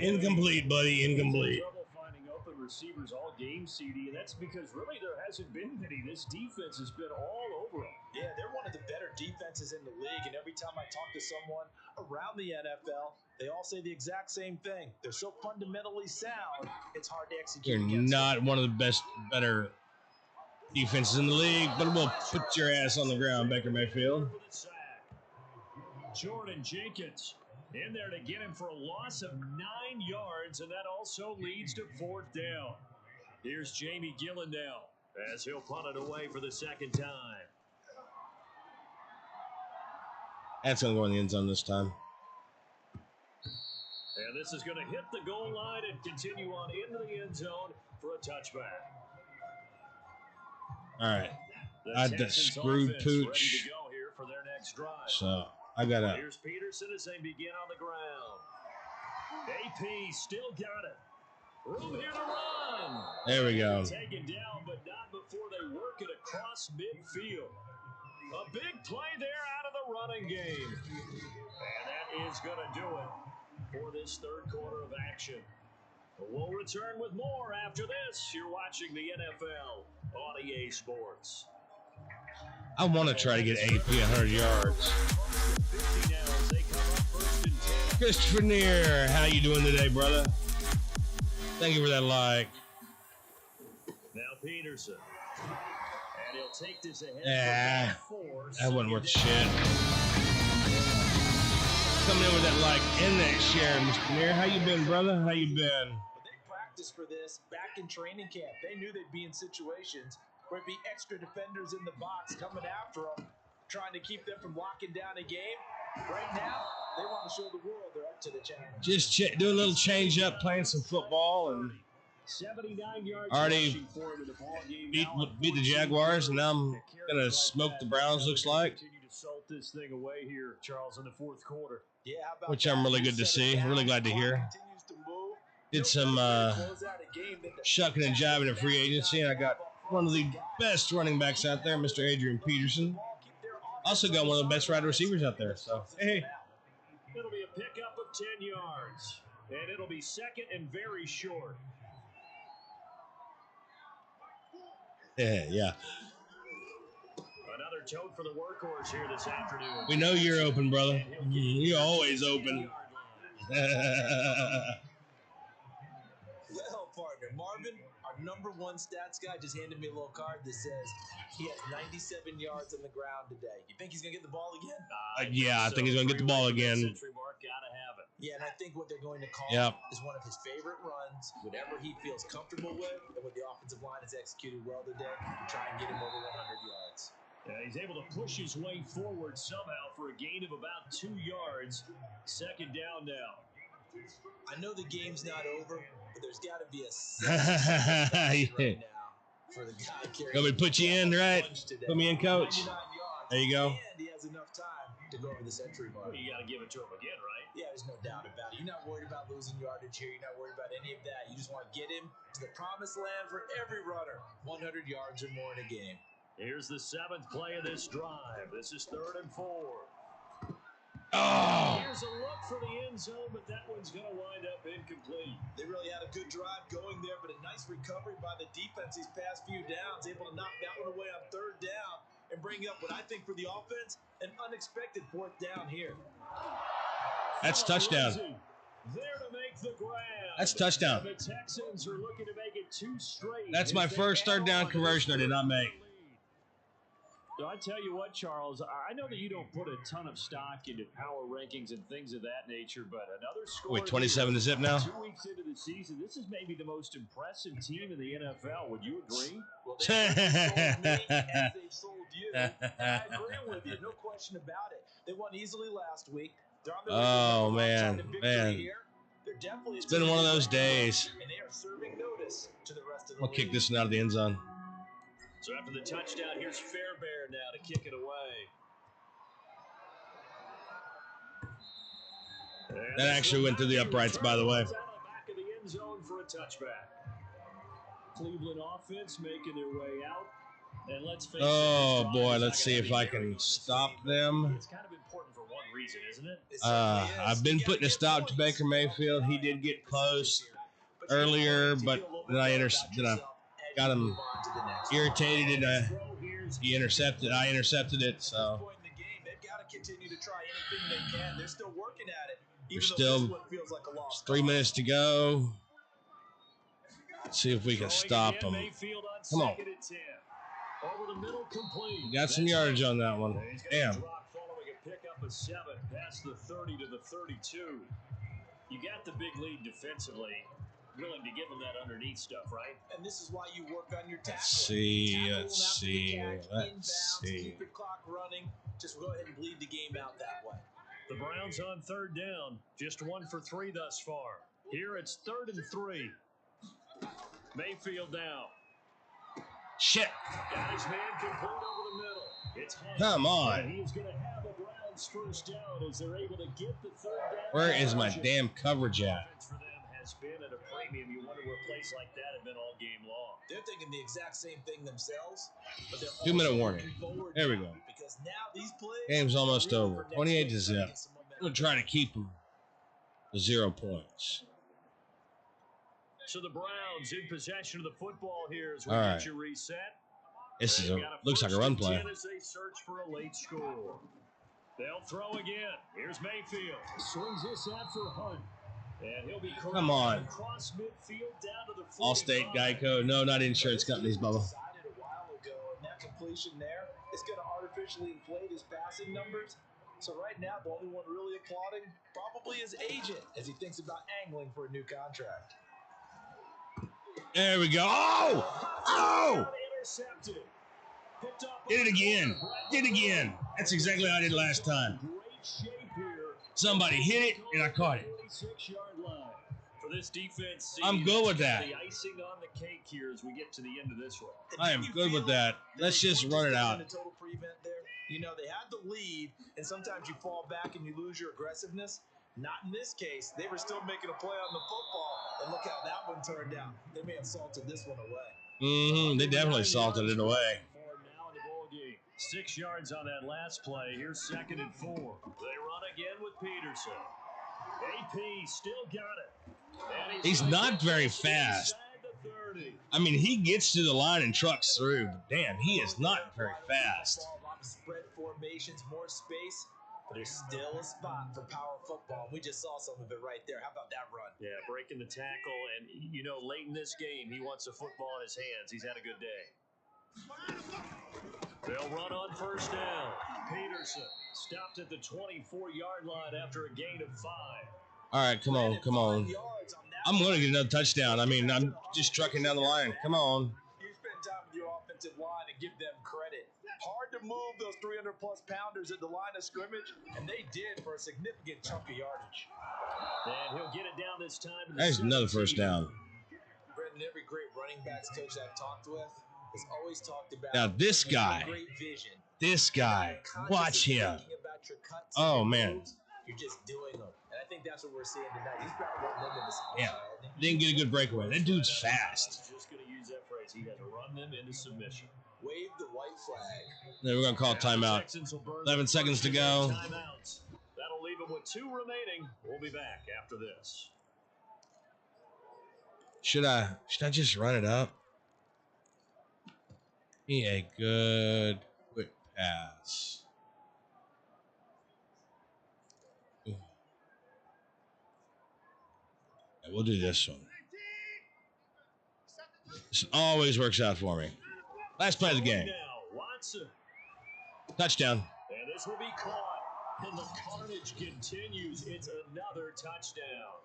Incomplete, buddy. Incomplete. Trouble finding open receivers all game, CD, and that's because really there hasn't been many. This defense has been all over them. Yeah, they're one of the better defenses in the league, and every time I talk to someone around the NFL, they all say the exact same thing. They're so fundamentally sound, it's hard to execute You're against not them. one of the better defenses in the league, but we'll put your ass on the ground, Baker Mayfield. Jordan Jenkins in there to get him for a loss of 9 yards, and that also leads to 4th down. Here's Jamie Gillen now as he'll punt it away for the 2nd time. That's going to go in the end zone this time. And this is going to hit the goal line and continue on into the end zone for a touchback. All right. The I the Texans screwed offense ready pooch. to go here for their next drive. So I got to. Here's Peterson as they begin on the ground. AP still got it. Room here to run. There we go. Taken down, but not before they work it across midfield. A big play there out of the running game. And that is going to do it for this third quarter of action. We'll return with more after this. You're watching the NFL on EA Sports. I want to try to get AP 100 yards. Christopher Neer, how you doing today, brother? Thank you for that like. Now Peterson. And he'll take this ahead. Yeah, for that wasn't worth shit. Coming in with that like and that share, Mr. Neer. How you been, brother? How you been? But they practiced for this back in training camp. They knew they'd be in situations where it'd be extra defenders in the box coming after them, trying to keep them from locking down a game. Right now, they want to show the world they're up to the challenge. Just do a little change up, playing some football, and 79 yards already beat the Jaguars, and now I'm gonna smoke the Browns. Looks like, Continue to salt this thing away here, Charles, in the fourth quarter. Yeah, how about which I'm really good to see. Really glad to hear. Did some shucking and jiving at free agency, and I got one of the best running backs out there, Mr. Adrian Peterson. Also got one of the best wide receivers out there. So, hey. It'll be a pickup of 10 yards, and it'll be second and very short. Yeah. Another tote for the workhorse here this afternoon. We know you're open, brother. You're always open. Well, partner, Marvin, our #1 stats guy, just handed me a little card that says he has 97 yards on the ground today. You think he's going to get the ball again? Yeah, I think he's going to get the ball again. Century mark, gotta have it. Yeah, and I think what they're going to call is one of his favorite runs, whatever he feels comfortable with, and what the offensive line has executed well today to try and get him over 100 yards. Yeah, he's able to push his way forward somehow for a gain of about 2 yards. Second down now. I know the game's not over, but there's got to be a right now for the guy carrying. Let me put you in, right? Put me in, coach. There you go. And he has enough time to go over the century mark. Well, you got to give it to him again, right? Yeah, there's no doubt about it. You're not worried about losing yardage here. You're not worried about any of that. You just want to get him to the promised land for every runner. 100 yards or more in a game. Here's the 7th play of this drive. This is 3rd and 4. Oh. Here's a look for the end zone, but that one's going to wind up incomplete. They really had a good drive going there, but a nice recovery by the defense these past few downs, able to knock that one away on 3rd down and bring up what I think for the offense, an unexpected 4th down here. That's touchdown. There to make the grab. That's touchdown. The Texans are looking to make it 2 straight. That's my first 3rd down conversion I did not make. So I tell you what, Charles, I know that you don't put a ton of stock into power rankings and things of that nature, but another score. Wait, 27 to zip now? 2 weeks into the season, this is maybe the most impressive team in the NFL. Would you agree? Well, they sold me as they've sold you. And I agree with you, no question about it. They won easily last week. They're on their way to man. Here. They're definitely It's been one of those days. And they are serving notice to the rest of the I'll kick this one out of the end zone. So after the touchdown, here's Fairbairn now to kick it away. And That actually went through the uprights, by the way. Out of the back of the end zone for a touchback. Cleveland offense making their way out. And let's face Oh, boy, let's see if I can stop them. It's kind of important for one reason, isn't it? I've been putting a stop to Baker Mayfield. He did get close earlier, but then I got him irritated, and I intercepted it. So they've got to continue to try anything they can. They're still working at it. there's still 3 minutes to go. Let's see if we can stop them. Come on. Over the middle, complete. We got some yardage on that one. Damn. Following a pickup of 7 past the 30 to the 32. You got the big lead defensively. Willing to give them that underneath stuff, right? And this is why you work on your tackle. Let's see. Keep your clock running. Just go ahead and bleed the game out that way. The Browns on 3rd down. Just 1 for 3 thus far. Here it's 3rd and 3. Mayfield now. Shit. Got his man complete over the middle. It's Hunt. Come on. And he's going to have a Browns first down as they're able to get the 3rd down. Where is my damn coverage at? For them has been at a premium. You wonder where a place like that have been all game long. They're thinking the exact same thing themselves, but they're 2-minute warning. There we go. Because now these plays Game's almost over. 28 to zip. We'll try to keep them to 0 points. So the Browns in possession of the football here as we All get right. you reset. This is looks like a run play. As they search for a late score. They'll throw again. Here's Mayfield. Swings this out for Hunt. And he'll be Come on. across midfield down to the Allstate, 45. Geico. No, not insurance companies, Bubba. Decided a while ago, and that completion there is going to artificially inflate his passing numbers. So right now, the only one really applauding probably his agent as he thinks about angling for a new contract. There we go. Oh! Intercepted. Picked up Did it again. Did it again. That's exactly how I did last time. Great shape here. Somebody hit it, and I caught it. 46-yard line. For this defense, I'm good with that. The icing on the cake here as we get to the end of this one. I am good with that. Let's just run it out. The total prevent there. You know, they had the lead, and sometimes you fall back and you lose your aggressiveness. Not in this case. They were still making a play on the football, and look how that one turned out. They may have salted this one away. They definitely salted it away. Now in the ball game. 6 yards on that last play. Here's 2nd and 4. They run again with Peterson. AP still got it. He's not very fast. I mean, he gets to the line and trucks through, but damn, he is not very fast. Spread formations, more space, but there's still a spot for power football. We just saw some of it right there. How about that run? Yeah, breaking the tackle, and late in this game, he wants the football in his hands. He's had a good day. They'll run on 1st down. Peterson stopped at the 24-yard line after a gain of 5. All right, come on. I'm going to get another touchdown. I mean, I'm just trucking down the line. Come on. You spend time with your offensive line and give them credit. Hard to move those 300-plus pounders at the line of scrimmage, and they did for a significant chunk of yardage. And he'll get it down this time. There's another 1st down. Brendan, every great running backs coach I've talked with has always talked about now this guy, watch him. Oh, man. You're just doing them. And I think that's what we're seeing tonight. He's probably run them into submission. Yeah. Didn't get a good breakaway. That dude's fast. Just going to use that phrase. He has run them into submission. Wave the white flag. Then we're going to call timeout. 11 seconds to go. That'll leave him with 2 remaining. We'll be back after this. Should I just run it up? Be a good quick pass. Ooh. Yeah, we'll do this one. This always works out for me. Last play of the game. Touchdown. And this will be caught. And the carnage continues. It's another touchdown.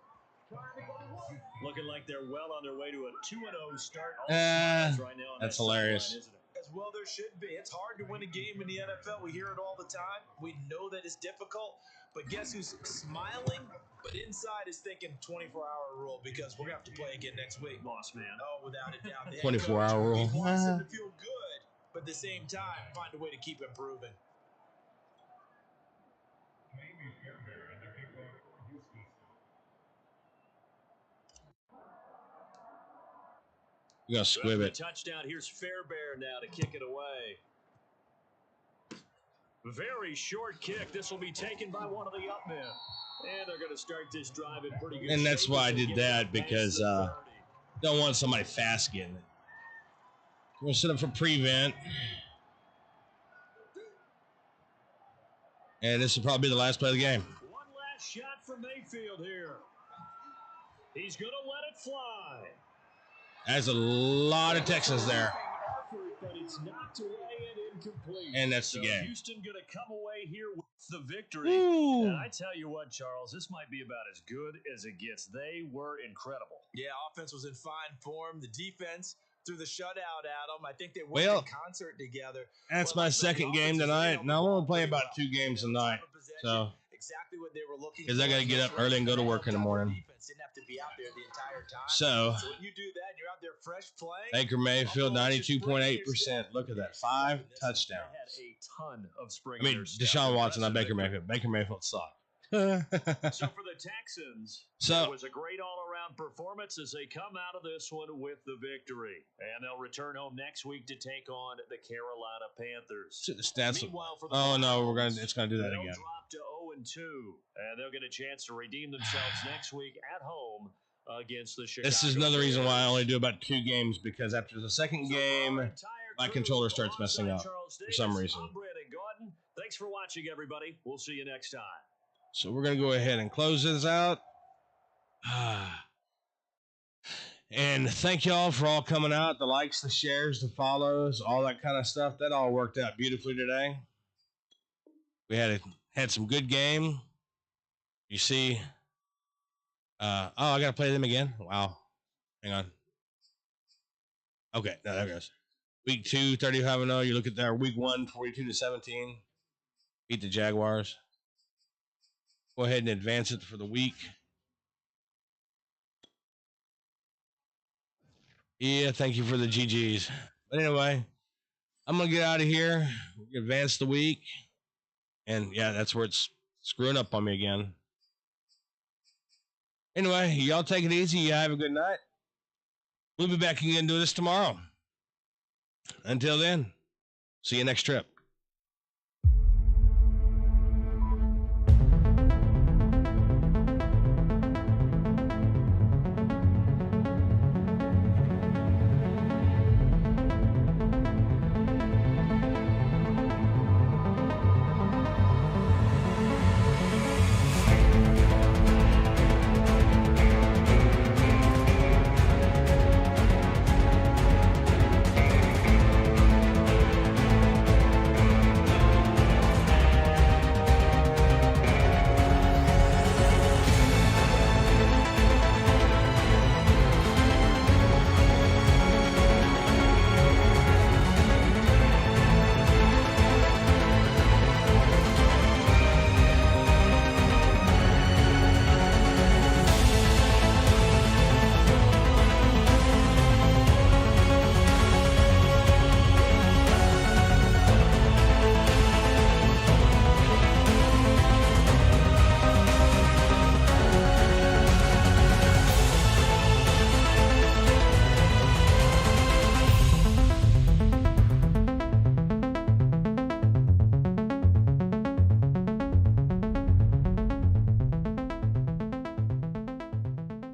Looking like they're well on their way to a 2-0 start. Right now that's hilarious. As well there should be. It's hard to win a game in the NFL. We hear it all the time. We know that it's difficult. But guess who's smiling? But inside is thinking 24-hour rule because we're going to have to play again next week. Boss man. Oh, without a doubt. 24-hour rule. He wants them to feel good, but at the same time, find a way to keep improving. You gotta squib it. Touchdown. Here's Fairbairn now to kick it away. Very short kick. This will be taken by one of the up men. And they're going to start this drive in pretty good. And that's why I did that, because don't want somebody fast getting it. We're going to set up for prevent. And this will probably be the last play of the game. One last shot for Mayfield here. He's going to let it fly. There's a lot of Texans there. But it's knocked away and incomplete. And that's the game. Houston going to come away here with the victory. Ooh. And I tell you what, Charles, this might be about as good as it gets. They were incredible. Yeah, offense was in fine form. The defense threw the shutout at them. I think they worked in concert together. That's my second game tonight. Now I'm going to play about 2 games tonight. So, exactly what they were looking because I got to get up early and go to work in the morning. Didn't have to be out there the entire time. So when you do that and you're out there fresh playing, Baker Mayfield 92.8%. Look at that, 5 touchdowns. Had a ton of spring. I mean, Deshaun Watson, not Baker Mayfield. Baker Mayfield sucked. So for the Texans, it was a great all-around performance as they come out of this one with the victory, and they'll return home next week to take on the Carolina Panthers. The stats. Meanwhile, for the oh no, it's gonna do that they'll again. Drop to 0-2, and they'll get a chance to redeem themselves next week at home against the Chicago. This is another reason why I only do about 2 games, because after the second game, my controller starts messing up for some reason. I'm Brandon Gordon. Thanks for watching, everybody. We'll see you next time. So we're going to go ahead and close this out. And thank y'all for all coming out. The likes, the shares, the follows, all that kind of stuff. That all worked out beautifully today. We had some good game. You see. I got to play them again. Wow. Hang on. Okay. No, there it goes. Week 2, 35-0. You look at there. Week 1, 42-17. Beat the Jaguars. Go ahead and advance it for the week. Yeah, thank you for the GGs. But anyway, I'm going to get out of here, advance the week. And yeah, that's where it's screwing up on me again. Anyway, y'all take it easy. You have a good night. We'll be back again to do this tomorrow. Until then, see you next trip.